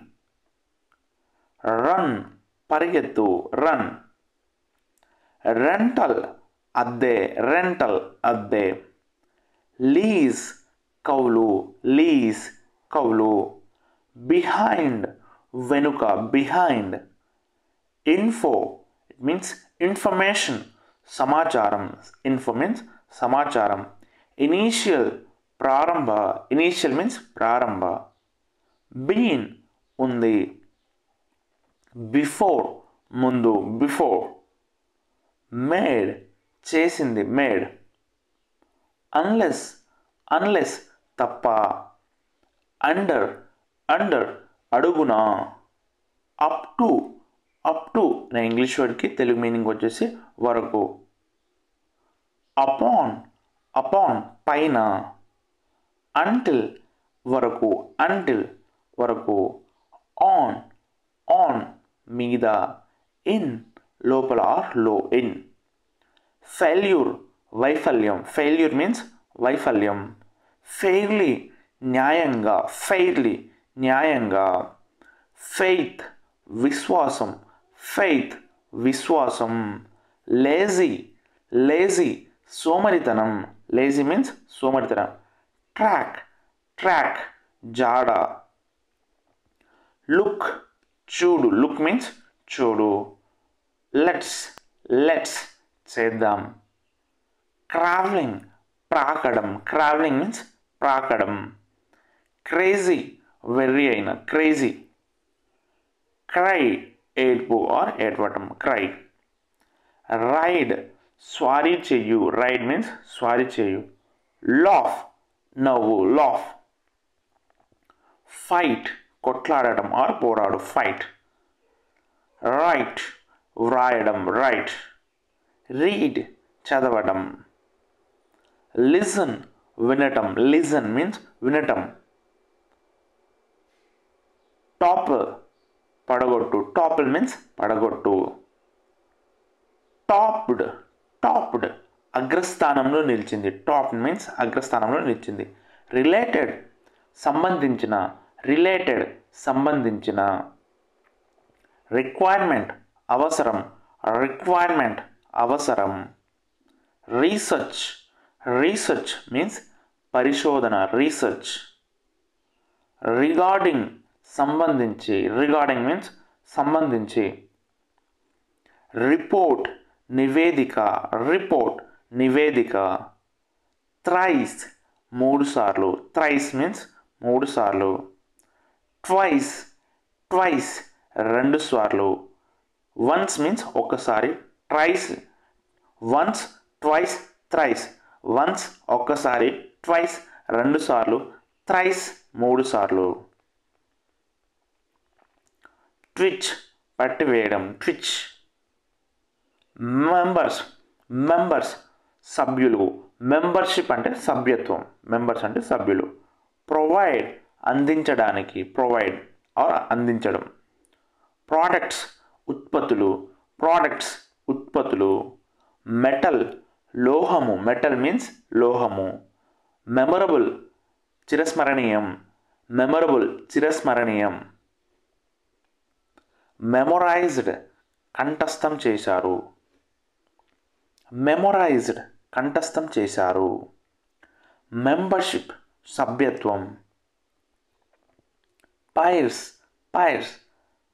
రన్ పరిగెత్తు. రన్. రెంటల్ అద్దె. రెంటల్ అద్దె. లీజ్ కౌలు. లీజ్ కౌలు. బిహైండ్ వెనుక. Behind. Info it means information సమాచారం. ఇన్ఫో మీన్స్ సమాచారం. ఇనీషియల్ ప్రారంభ. ఇనీషియల్ మీన్స్ ప్రారంభ. బీన్ ఉంది. బిఫోర్ ముందు. బిఫోర్. మేడ్ చేసింది. మేడ్. అన్లెస్ తప్ప. అండర్ అడుగున. అప్ టు నా ఇంగ్లీష్ వర్డ్కి తెలుగు మీనింగ్ వచ్చేసి వరకు. అపాన్ పైన. అంటిల్ వరకు. ఆన్ మీద. ఇన్ లోపల ఆర్ లో. ఇన్. ఫెయిల్యూర్ వైఫల్యం. ఫెయిల్యూర్ మీన్స్ వైఫల్యం. ఫెయిర్లీ న్యాయంగా. ఫెయిర్లీ న్యాయంగా. ఫెయిత్ విశ్వాసం. ఫెయిత్ విశ్వాసం. లేజీ సోమరితనం. లేజీ మీన్స్ సోమరితనం. ట్రాక్ జాడ. లుక్ చూడు. లుక్ మీన్స్ చూడు. లెట్స్ చేద్దాం. ట్రావెలింగ్ ప్రాకడం. ట్రావెలింగ్ మీన్స్ ప్రాకడం. క్రేజీ వెర్రి అయిన. క్రేజీ. క్రై ఏడ్పు ఆర్ ఏడ్వటం. క్రై. రైడ్ స్వారీ చెయ్యు. రైడ్ మీన్స్ స్వారీ చెయ్యు. లాఫ్ నవ్వు. లాఫ్. ఫైట్ కొట్లాడటం ఆర్ పోరాడు, ఫైట్. రైట్ వ్రాయడం, రైట్. రీడ్ చదవడం. లిజన్ వినటం, లిజన్ మీన్స్ వినటం. టాపర్ పడగొట్టు, టాపుల్ మీన్స్ పడగొట్టు. టాప్డ్, టాప్డ్ అగ్రస్థానంలో నిలిచింది, టాప్ మీన్స్ అగ్రస్థానంలో నిలిచింది. రిలేటెడ్ సంబంధించిన, రిలేటెడ్ సంబంధించిన. రిక్వైర్మెంట్ అవసరం, రిక్వైర్మెంట్ అవసరం. రీసెర్చ్, రీసెర్చ్ మీన్స్ పరిశోధన, రీసెర్చ్. రిగార్డింగ్ సంబంధించి, రిగార్డింగ్ మీన్స్ సంబంధించి. రిపోర్ట్ నివేదిక, రిపోర్ట్ నివేదిక. థ్రైస్ మూడుసార్లు, థ్రైస్ మీన్స్ మూడుసార్లు. ట్వైస్, ట్వైస్ రెండుసార్లు. వన్స్ మీన్స్ ఒకసారి, thrice once, twice, thrice. Once ఒక్కసారి, ట్వైస్ రెండుసార్లు, థ్రైస్ మూడుసార్లు. ట్విచ్ పట్టివేయడం, ట్విచ్. మెంబర్స్, మెంబర్స్ సభ్యులు. మెంబర్షిప్ అంటే సభ్యత్వం, మెంబర్స్ అంటే సభ్యులు. ప్రొవైడ్ అందించడానికి, ప్రొవైడ్ ఆర్ అందించడం. ప్రోడక్ట్స్ ఉత్పత్తులు, ప్రోడక్ట్స్ ఉత్పత్తులు. మెటల్ లోహము, మెటల్ మీన్స్ లోహము. మెమరబుల్ చిరస్మరణీయం, మెమరబుల్ చిరస్మరణీయం. మెమొరైజ్డ్ కంఠస్థం చేశారు, మెమొరైజ్డ్ కంఠస్థం చేశారు. మెంబర్షిప్ సభ్యత్వం. పైర్స్, పైర్స్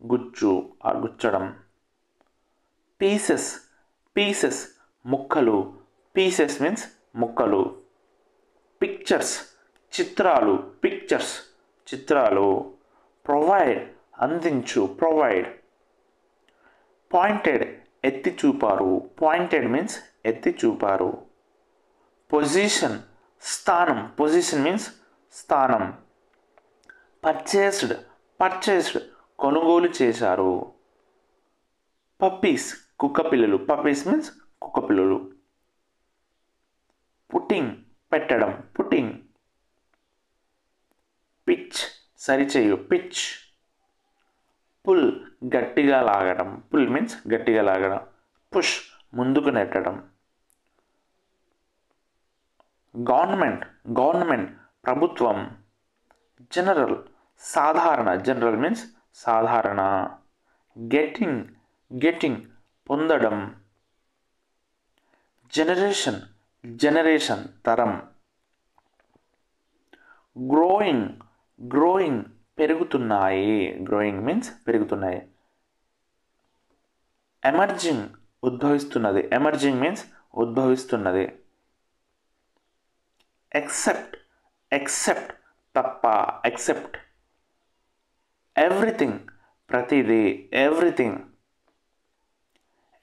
గుచ్చు ఆర్ గుచ్చడం. పీసెస్, పీసెస్ ముక్కలు, పీసెస్ మీన్స్ ముక్కలు. పిక్చర్స్ చిత్రాలు, పిక్చర్స్ చిత్రాలు. ప్రొవైడ్ అందించు, ప్రొవైడ్. పాయింటెడ్ ఎత్తి చూపారు, పాయింటెడ్ మీన్స్ ఎత్తి చూపారు. పొజిషన్ స్థానం, పొజిషన్ మీన్స్ స్థానం. పర్చేస్డ్, పర్చేస్డ్ కొనుగోలు చేశారు. పప్పీస్ కుక్క పిల్లలు, పప్పీస్ మీన్స్ కుక్క పిల్లలు. పుట్టింగ్ పెట్టడం, పుట్టింగ్. పిచ్ సరిచేయు, పిచ్. పుల్ గట్టిగా లాగడం, పుల్ మీన్స్ గట్టిగా లాగడం. పుష్ ముందుకు నెట్టడం. గవర్నమెంట్, గవర్నమెంట్ ప్రభుత్వం. జనరల్ సాధారణ, జనరల్ మీన్స్ సాధారణ. గెట్టింగ్, గెట్టింగ్ పొందడం. జనరేషన్, జనరేషన్ తరం. గ్రోయింగ్, గ్రోయింగ్ పెరుగుతున్నాయి, గ్రోయింగ్ మీన్స్ పెరుగుతున్నాయి. ఎమర్జింగ్ ఉద్భవిస్తున్నది, ఎమర్జింగ్ మీన్స్ ఉద్భవిస్తున్నది. ఎక్సెప్ట్, ఎక్సెప్ట్ తప్ప, ఎక్సెప్ట్. ఎవ్రీథింగ్ ప్రతిదీ, ఎవ్రీథింగ్.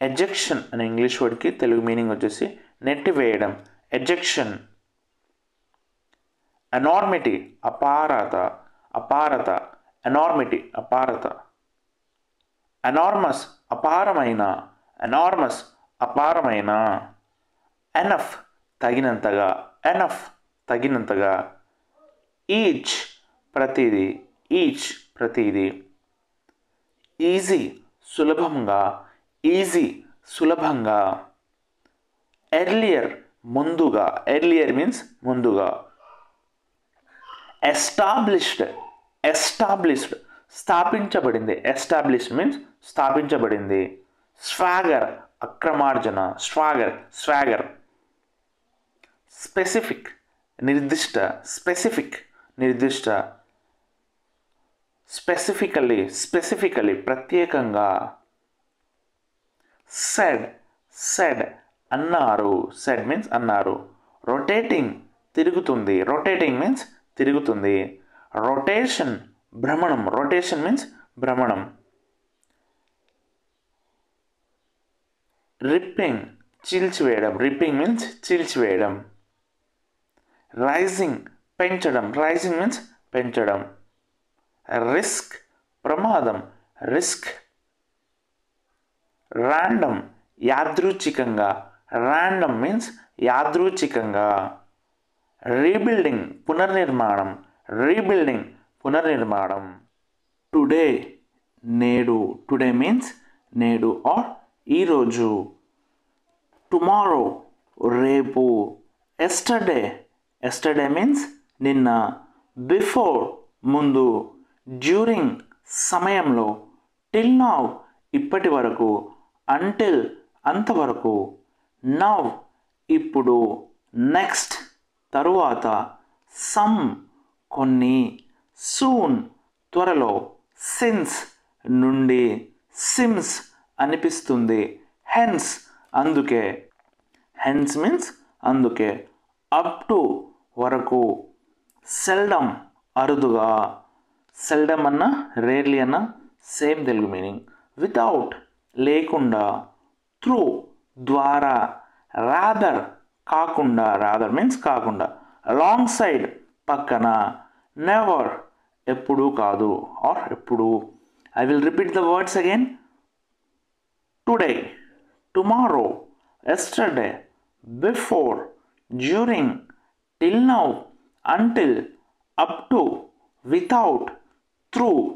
ఎజెక్షన్ అనే ఇంగ్లీష్ వర్డ్కి తెలుగు మీనింగ్ వచ్చేసి నెట్టివేయడం, ఎజెక్షన్. ఎనార్మిటీ అపారత, అపారత. ఎనార్మిటీ అపారత. ఎనార్మస్ అపారమైన, ఎనార్మస్ అపారమైన. ఎనఫ్ తగినంతగా, ఎనఫ్ తగినంతగా. ఈచ్ ప్రతిదీ, ఈచ్ ప్రతిదీ. ఈజీ సులభంగా, ఈజీ సులభంగా. ఎర్లియర్ ముందుగా, ఎర్లియర్ మీన్స్ ముందుగా. ఎస్టాబ్లిష్డ్, ఎస్టాబ్లిష్డ్ స్థాపించబడింది, ఎస్టాబ్లిష్డ్ మీన్స్ స్థాపించబడింది. స్వాగర్ అక్రమార్జన, స్వాగర్, స్వాగర్. స్పెసిఫిక్ నిర్దిష్ట, స్పెసిఫిక్ నిర్దిష్ట. స్పెసిఫికల్లీ, స్పెసిఫికల్లీ ప్రత్యేకంగా. సెడ్, సెడ్ అన్నారు, సెడ్ మీన్స్ అన్నారు. రొటేటింగ్ తిరుగుతుంది, రొటేటింగ్ మీన్స్ తిరుగుతుంది. రొటేషన్ భ్రమణం, రొటేషన్ మీన్స్ భ్రమణం. రిప్పింగ్ చీల్చివేయడం, రిప్పింగ్ మీన్స్ చీల్చివేయడం. రైజింగ్ పెంచడం, రైజింగ్ మీన్స్ పెంచడం. రిస్క్ ప్రమాదం, రిస్క్. ర్యాండమ్ యాదృచ్ఛికంగా, ర్యాండమ్ మీన్స్ యాదృచ్ఛికంగా. రీబిల్డింగ్ పునర్నిర్మాణం, రీబిల్డింగ్ పునర్నిర్మాణం. టుడే నేడు, టుడే మీన్స్ నేడు ఆర్ ఈరోజు. టుమారో రేపు. ఎస్టర్డే, ఎస్టర్డే మీన్స్ నిన్న. బిఫోర్ ముందు. డ్యూరింగ్ సమయంలో. టిల్ నౌ ఇప్పటి వరకు. అంటిల్ అంతవరకు. నౌ ఇప్పుడు. నెక్స్ట్ తరువాత. సమ్ కొన్ని. సూన్ త్వరలో. సిన్స్ నుండి. సిమ్స్ అనిపిస్తుంది. హెన్స్ అందుకే. హెన్స్ మీన్స్ అందుకే. అప్ టు వరకు. సెల్డమ్ అరుదుగా. సెల్డమ్ అన్న రేర్లీ అన్న సేమ్ తెలుగు మీనింగ్. వితౌట్ లేకుండా. త్రూ ద్వారా. రాదర్ కాకుండా, రాదర్ మీన్స్ కాకుండా. అలాంగ్ సైడ్ పక్కన. నెవర్ ఎప్పుడు కాదు ఆర్ ఎప్పుడు. I will repeat the words again. Today, tomorrow, yesterday, before, during, till now, until, up to, without, through,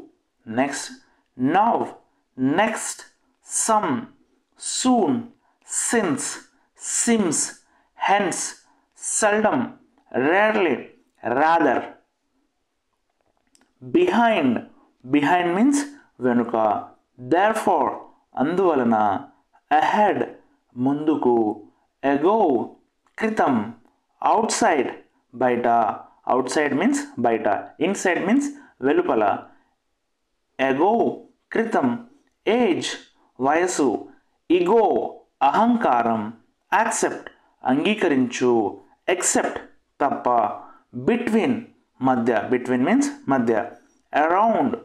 next, now, next, some, soon, since, seems, hence, seldom, rarely, rather. Behind, behind means venuka. Therefore, అందువలన. ahead ముందుకు. ago క్రితం. outside బయట. outside means బయట. inside means వెలుపల. ago క్రితం. age వయసు. ego అహంకారం. accept అంగీకరించు. accept తప్ప. between మధ్య. between means మధ్య. around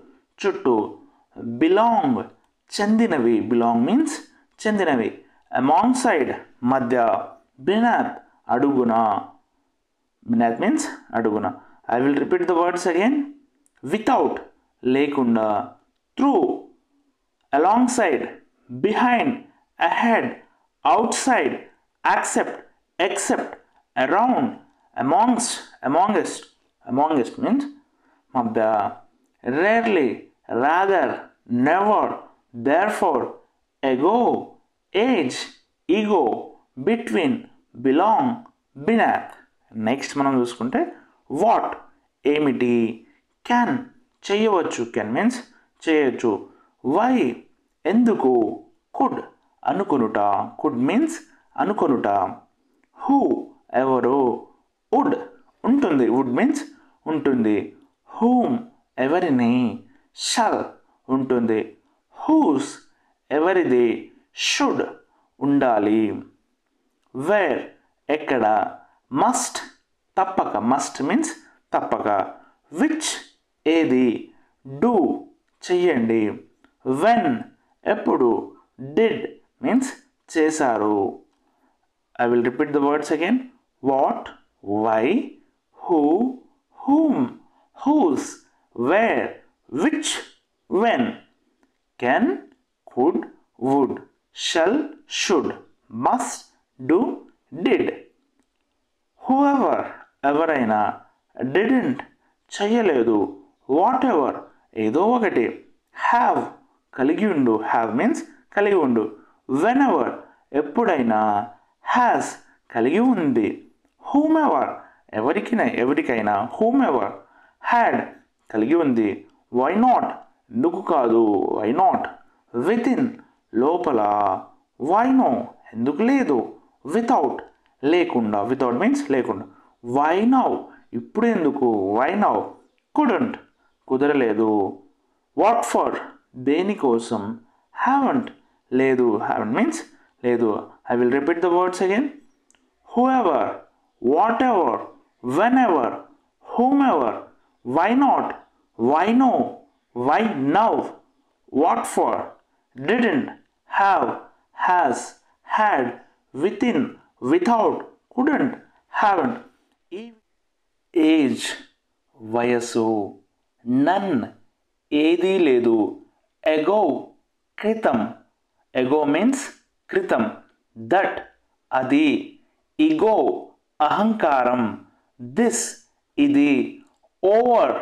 చుట్టూ. belong చెందినవి. belong means చెందినవి. among side మధ్య. beneath అడుగున. beneath means అడుగున. I will repeat the words again. without లేకుండా. through alongside, behind, ahead, outside, accept, except, around, amongst means మధ్య. rarely rather, never, therefore, ago, age, ego, between, belong, beneath. Next మనం చూసుకుంటే what ఏమిటి. Can చేయవచ్చు. Can means చేయొచ్చు. Why ఎందుకు. Could అనుకొనుట. Could means అనుకొనుట. హూ ఎవరు. వుడ్ ఉంటుంది. వుడ్ మీన్స్ ఉంటుంది. హూమ్ ఎవరిని. షల్ ఉంటుంది. హూస్ ఎవరిది. షుడ్ ఉండాలి. వేర్ ఎక్కడ. మస్ట్ తప్పక. మస్ట్ మీన్స్ తప్పక. విచ్ ఏది. డూ చెయ్యండి. వెన్ ఎప్పుడు. డిడ్ మీన్స్ చేశారు. I will repeat the words again. What why who whom whose where which when. Can could would shall should must do did. whoever ఎవరైనా. didn't చెయ్యలేదు. What ever ఏదో ఒకటి. Have కలిగి ఉండు. Have means కలిగి ఉండు. whenever ఎప్పుడైనా. హ్యాస్ కలిగి ఉంది. whomever ఎవరికైనా. whomever హ్యాడ్ కలిగి ఉంది. వై నాట్ ఎందుకు కాదు. Why not. వితిన్ లోపల. వై నో ఎందుకు లేదు. వితౌట్ లేకుండా. వితౌట్ మీన్స్ లేకుండా. వై నౌ ఇప్పుడు ఎందుకు. Why now. కుడెంట్ కుదరలేదు. వాట్ ఫర్ దేనికోసం. హ్యావెంట్ లేదు. హ్యావెంట్ మీన్స్ లేదు. I will repeat the words again. Whoever whatever whenever whomever why not why no why now what for didn't have has had within without couldn't haven't. Age వయసు. None ఏదీ లేదు. ఎగో క్రితం. ఎగో means క్రితం. That అది. ఇగో అహంకారం. This ఇది. Over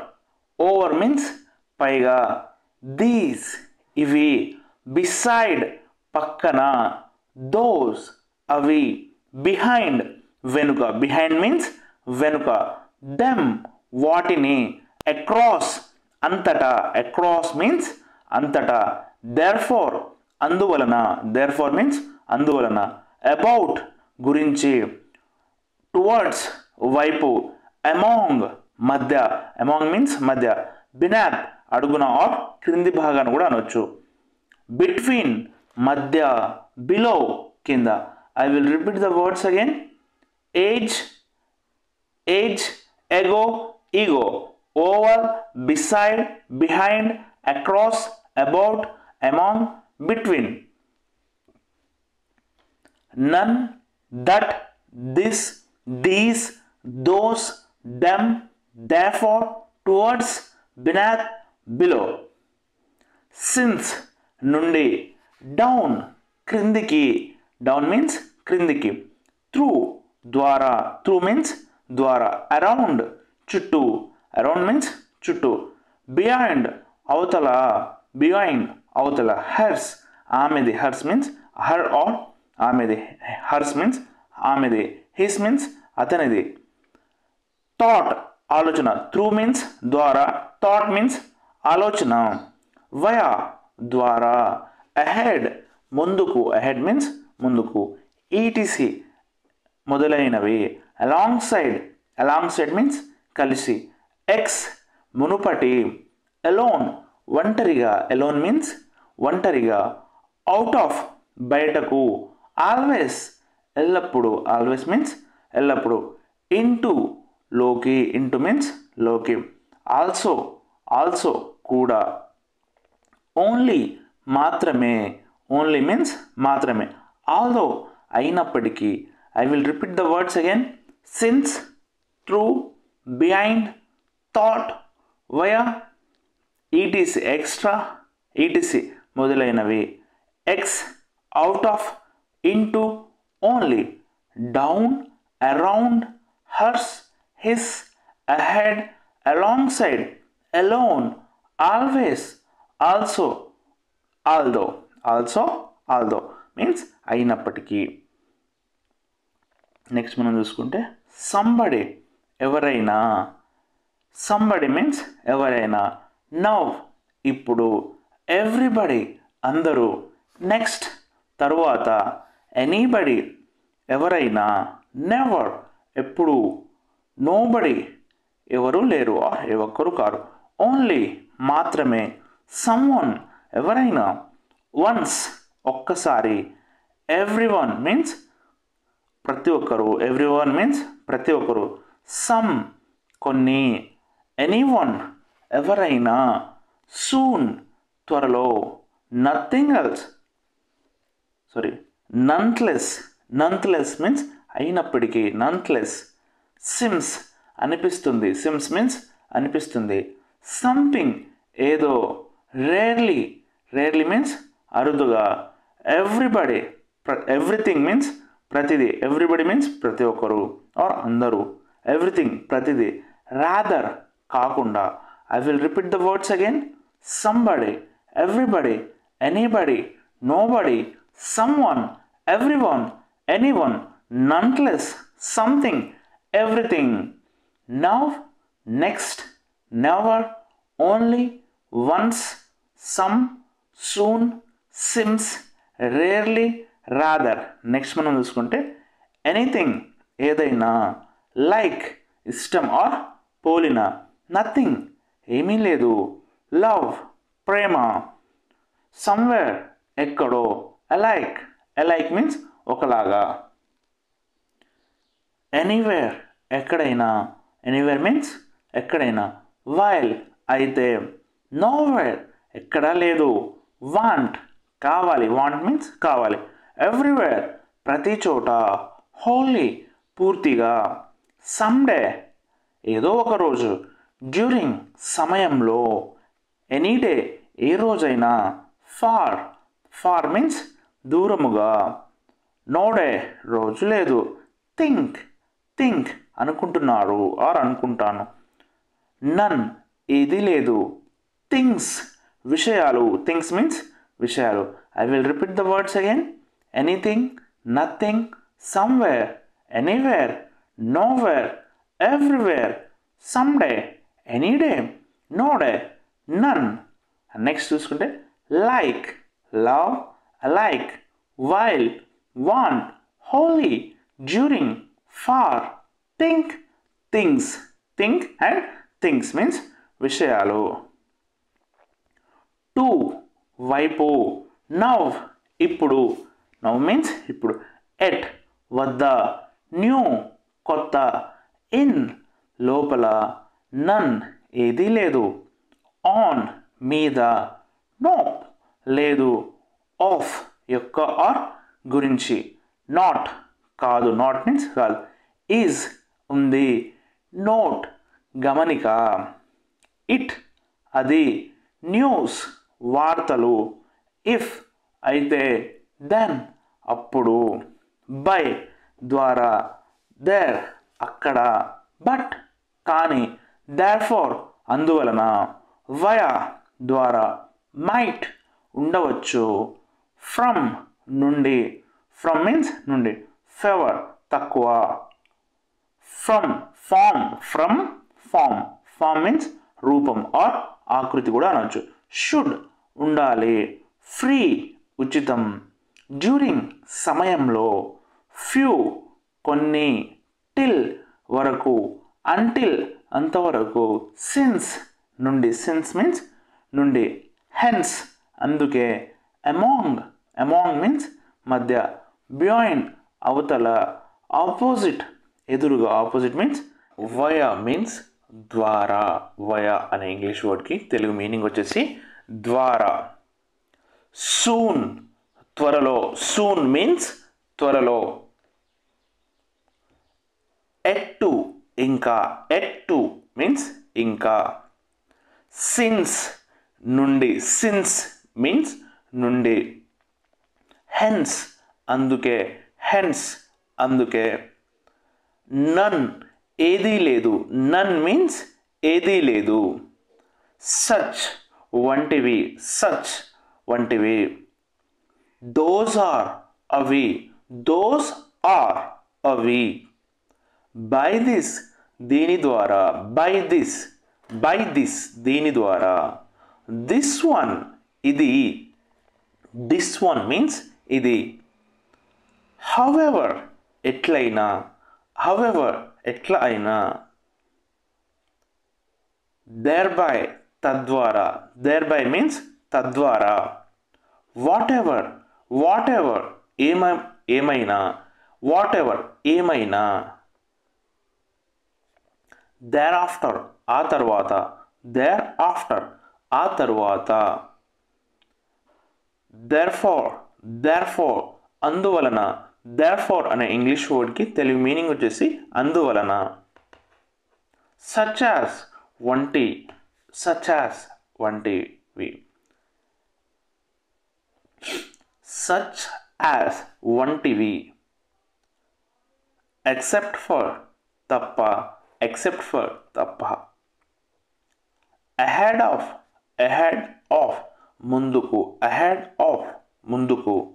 over means పైగా. These ఇవి. బిసైడ్ పక్కన. దోస్ అవి. బిహైండ్ వెనుక. బిహైండ్ మీన్స్ వెనుక. దెమ్ వాటిని. అక్రాస్ అంతటా. అక్రాస్ మీన్స్ అంతటా. దేర్ఫోర్ అందువలన. దేర్ఫోర్ మీన్స్ అందువలన. అబౌట్ గురించి. టువర్డ్స్ వైపు. అమాంగ్ మధ్య. అమాంగ్ మీన్స్ మధ్య. బినాత్ అడుగున ఆర్ క్రింది భాగాన్ని కూడా అనొచ్చు. బిట్వీన్ మధ్య. బిలో కింద. I will repeat the words again. Age age. Ago ego. Over beside behind across about among between. None that this these those them therefore towards beneath below. Since నుండి. Down క్రిందికి. Down means క్రిందికి. Through ద్వారా. Through means ద్వారా. Around చుట్టూ. Around means చుట్టూ. Beyond అవతల. Beyond అవతల. Hers ఆమెది. హెర్స్ మీన్స్ హర్ ఆర్ ఆమెది. హర్స్ మీన్స్ ఆమెది. హిస్ మీన్స్ అతనిది. థాట్ ఆలోచన. త్రూ మీన్స్ ద్వారా. థాట్ మీన్స్ ఆలోచన. వయా ద్వారా. అహెడ్ ముందుకు. అహెడ్ మీన్స్ ముందుకు. ఈటీసీ మొదలైనవి. Alongside. Alongside means కలిసి. ఎక్స్ మునుపటి. ఎలోన్ ఒంటరిగా. ఎలోన్ మీన్స్ ఒంటరిగా. అవుట్ ఆఫ్ బయటకు. ఆల్వేస్ ఎల్లప్పుడు. ఆల్వేస్ మీన్స్ ఎల్లప్పుడు. ఇంటూ లోకి. ఇంటూ మీన్స్ లోకి. ఆల్సో ఆల్సో కూడా. ఓన్లీ మాత్రమే. ఓన్లీ మీన్స్ మాత్రమే. ఆల్దో అయినప్పటికీ. I will repeat the words again. Since through behind thought via ETC extra ETC మొదలైనవి. Ex out of into only down around hurts his ahead along side alone always also although means అయినప్పటికీ. Next మనం చూసుకుంటే somebody ఎవరైనా. Somebody means ఎవరైనా. Now ఇప్పుడు. Everybody అందరూ. Next తరువాత. Anybody ఎవరైనా. నెవర్ ఎప్పుడు. నోబడి ఎవరు లేరు ఏ ఒక్కరు కారు. ఓన్లీ మాత్రమే. సమ్వన్ ఎవరైనా. వన్స్ ఒక్కసారి. ఎవ్రీవన్ మీన్స్ ప్రతి ఒక్కరు. ఎవ్రీవన్ మీన్స్ ప్రతి ఒక్కరు. సమ్ కొన్ని. ఎనీవన్ ఎవరైనా. సూన్ త్వరలో. నథింగ్ ఎల్స్ నన్లెస్ మీన్స్ అయినప్పటికీ. నన్లెస్. సిమ్స్ అనిపిస్తుంది. సిమ్స్ మీన్స్ అనిపిస్తుంది. సంథింగ్ ఏదో. రేర్లీ మీన్స్ అరుదుగా. ఎవ్రీబడి ఎవ్రీథింగ్ మీన్స్ ప్రతిదీ. ఎవ్రీబడి మీన్స్ ప్రతి ఒక్కరు ఆర్ అందరూ. ఎవ్రీథింగ్ ప్రతిదీ. రాదర్ కాకుండా. I will repeat the words again. Somebody everybody anybody nobody someone everyone anyone nonetheless something everything. Now next never only once some soon sims rarely rather. Next మనం చూసుకుంటే anything ఏదైనా. Like ఇష్టం are పోలిన. Nothing ఏమీ లేదు. Love ప్రేమ. Somewhere ఎక్కడో. alike means ఒకలాగా. Anywhere ఎక్కడైనా. ఎనీవేర్ మీన్స్ ఎక్కడైనా. వైల్ అయితే. నోవేర్ ఎక్కడా లేదు. వాంట్ కావాలి. వాంట్ మీన్స్ కావాలి. ఎవ్రీవేర్ ప్రతి చోట. హోల్లీ పూర్తిగా. సమ్డే ఏదో ఒక రోజు. డ్యూరింగ్ సమయంలో. ఎనీ డే ఏ రోజైనా. ఫార్ ఫార్ మీన్స్ దూరముగా. నో డే రోజు లేదు. థింక్ థింక్ అనుకుంటున్నారు ఆర్ అనుకుంటాను. నన్ ఏది లేదు. థింగ్స్ విషయాలు. థింగ్స్ మీన్స్ విషయాలు. I will repeat the words again. Anything, nothing, somewhere, anywhere, nowhere, everywhere, someday, any day, no day, none. Next చూసుకుంటే like, love, like, while, want, holy, during, far, think, things. Think and things means విషయాలు. To వైపు. Now ఇప్పుడు. Now means ఇప్పుడు. At వద్ద. New కొత్త. In లోపల. None ఏదీ లేదు. ఆన్ మీద. నో లేదు. ఆఫ్ యొక్క ఆర్ గురించి. నాట్ కాదు. నాట్ మీన్స్ కాదు. ఈజ్ ఉంది. నోట్ గమనిక. ఇట్ అది. న్యూస్ వార్తలు. ఇఫ్ అయితే. దెన్ అప్పుడు. బై ద్వారా. దేర్ అక్కడ. బట్ కానీ. దేర్ఫోర్ అందువలన. వయా ద్వారా. మైట్ ఉండవచ్చు. ఫ్రమ్ నుండి. ఫ్రమ్ మీన్స్ నుండి. ఫేవర్ తక్కువ. From form. From form. Form means రూపం ఆర్ ఆకృతి కూడా అనవచ్చు. షుడ్ ఉండాలి. ఫ్రీ ఉచితం. డ్యూరింగ్ సమయంలో. ఫ్యూ కొన్ని. టిల్ వరకు. అంటిల్ అంతవరకు. సిన్స్ నుండి. సిన్స్ మీన్స్ నుండి. హెన్స్ అందుకే. అమాంగ్ అమాంగ్ మీన్స్ మధ్య. బియాండ్ అవతల. ఆపోజిట్ ఎదురుగా. Opposite means. వయా మీన్స్ ద్వారా. వయా అనే ఇంగ్లీష్ వర్డ్కి తెలుగు మీనింగ్ వచ్చేసి ద్వారా. సూన్ త్వరలో. సూన్ మీన్స్ త్వరలో. ఎట్ టు ఇంకా. ఎట్ టు మీన్స్ ఇంకా. సిన్స్ నుండి. సిన్స్ మీన్స్ నుండి. హెన్స్ అందుకే. హెన్స్ అందుకే. నన్ ఏదీ లేదు. నన్ మీన్స్ ఏదీ లేదు. సచ్ వంటివి. సచ్ వంటివి. దోస్ ఆర్ అవి. దోస్ ఆర్ అవి. బై దిస్ దీని ద్వారా. By this. బై దిస్ దీని ద్వారా. దిస్ వన్ ఇది. దిస్ వన్ మీన్స్ ఇది. హౌఎవర్ ఎట్లయినా. హౌఎవర్ ఎట్లా అయినా. దేర్ బై తద్వారా. దేర్ బై మీన్స్ తద్వారా. Whatever. వాట్ ఎవర్ ఏమైనా. వాట్ ఎవర్ ఏమైనా. దేర్ ఆఫ్టర్ ఆ తర్వాత. దేర్ ఆఫ్టర్ ఆ తర్వాత. Therefore. దేర్ ఫోర్ అందువలన. దేర్ ఫోర్ అనే ఇంగ్లీష్ వర్డ్కి తెలుగు మీనింగ్ వచ్చేసి అందువలన. సచ్ యాజ్ వంటి. సచ్ యాజ్ వంటివి. సచ్ యాజ్ వంటివి. ఎక్సెప్ట్ ఫర్ తప్ప. ఎక్సెప్ట్ ఫర్ తప్ప. Ahead of. అహెడ్ ఆఫ్ ముందుకు. అహెడ్ ఆఫ్ ముందుకు.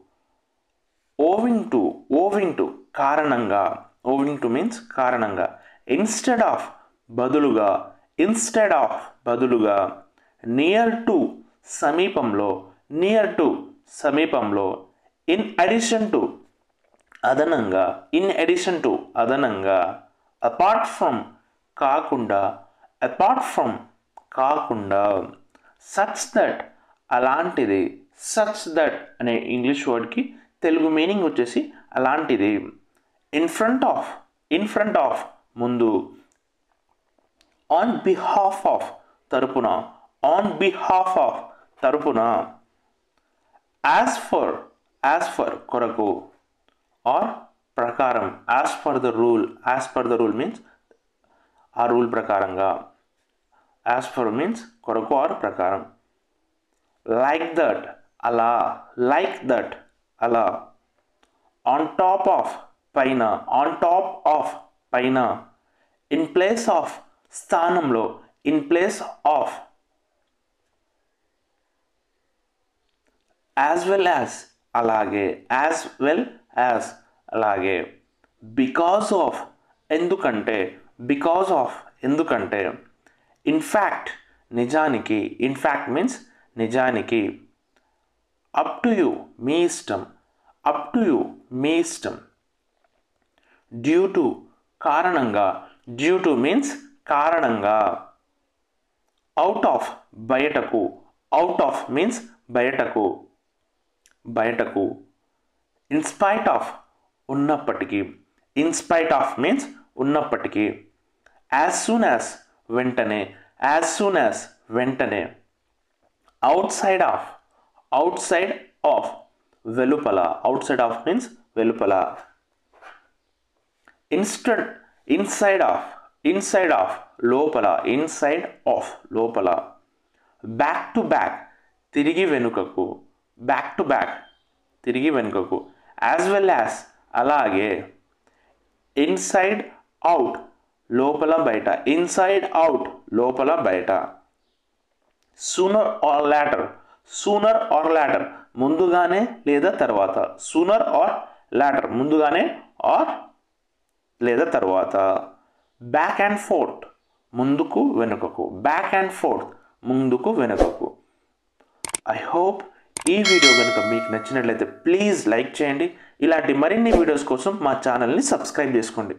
Owing to. ఓవింగ్ టు కారణంగా. ఓవింగ్ టు మీన్స్ కారణంగా. ఇన్స్టెడ్ ఆఫ్ బదులుగా. ఇన్స్టెడ్ ఆఫ్ బదులుగా. నియర్ టు సమీపంలో. నియర్ టు సమీపంలో. ఇన్ అడిషన్ టు అదనంగా. ఇన్ అడిషన్ టు అదనంగా. అపార్ట్ ఫ్రమ్ కాకుండా. అపార్ట్ ఫ్రమ్ కాకుండా. సచ్ దట్ అలాంటిది. సచ్ దట్ అనే ఇంగ్లీష్ వర్డ్కి తెలుగు మీనింగ్ వచ్చేసి అలాంటిది. In front of. In front of ముందు. ఆన్ బిహాఫ్ ఆఫ్ తరపున. ఆన్ బిహాఫ్ ఆఫ్ తరపున. As for. యాజ్ ఫర్ కొరకు ఆర్ ప్రకారం. As per the rule. As per the rule means ఆ రూల్ ప్రకారంగా. యాజ్ ఫర్ మీన్స్ కొరకు ఆర్ ప్రకారం. Like that అలా, లైక్ దట్ అలా. ఆన్ టాప్ ఆఫ్ పైన, ఆన్ టాప్ ఆఫ్ పైన. ఇన్ ప్లేస్ ఆఫ్ స్థానంలో, in place of. As well as అలాగే, యాజ్ వెల్ యాజ్ అలాగే. బికాస్ ఆఫ్ ఎందుకంటే, బికాస్ ఆఫ్ ఎందుకంటే. ఇన్ఫ్యాక్ట్ నిజానికి, ఇన్ఫ్యాక్ట్ మీన్స్ నిజానికి. అప్ టు యూ మీ ఇష్టం, అప్ టు యూ మీ ఇష్టం. డ్యూ టు కారణంగా, డ్యూ టు మీన్స్ కారణంగా. అవుట్ ఆఫ్ బయటకు, అవుట్ ఆఫ్ మీన్స్ బయటకు, బయటకు. ఇన్స్పైట్ ఆఫ్ ఉన్నప్పటికీ, ఇన్స్పైట్ ఆఫ్ మీన్స్ ఉన్నప్పటికీ. యాజ్ సూన్ యాజ్ వెంటనే, యాజ్ సూన్ యాజ్ వెంటనే. Out side of, out side of వెలుపల, అవుట్ సైడ్ ఆఫ్ మీన్స్ వెలుపల. Instead inside of, inside of లోపల, ఇన్సైడ్ ఆఫ్ లోపల. బ్యాక్ టు బ్యాక్ తిరిగి వెనుకకు, బ్యాక్ టు బ్యాక్ తిరిగి వెనుకకు. యాజ్ వెల్ యాజ్ అలాగే. ఇన్సైడ్ అవుట్ లోపల బయట, ఇన్సైడ్ అవుట్ లోపల బయట. Sooner or later, sooner or later ముందుగానే లేదా తర్వాత. సూనర్ ఆర్ లాటర్ ముందుగానే ఆర్ లేదా తర్వాత. బ్యాక్ అండ్ ఫోర్త్ ముందుకు వెనుకకు, బ్యాక్ అండ్ ఫోర్త్ ముందుకు వెనుకకు. ఐ హోప్ ఈ వీడియో కనుక మీకు నచ్చినట్లయితే ప్లీజ్ లైక్ చేయండి. ఇలాంటి మరిన్ని వీడియోస్ కోసం మా ఛానల్ని సబ్స్క్రైబ్ చేసుకోండి.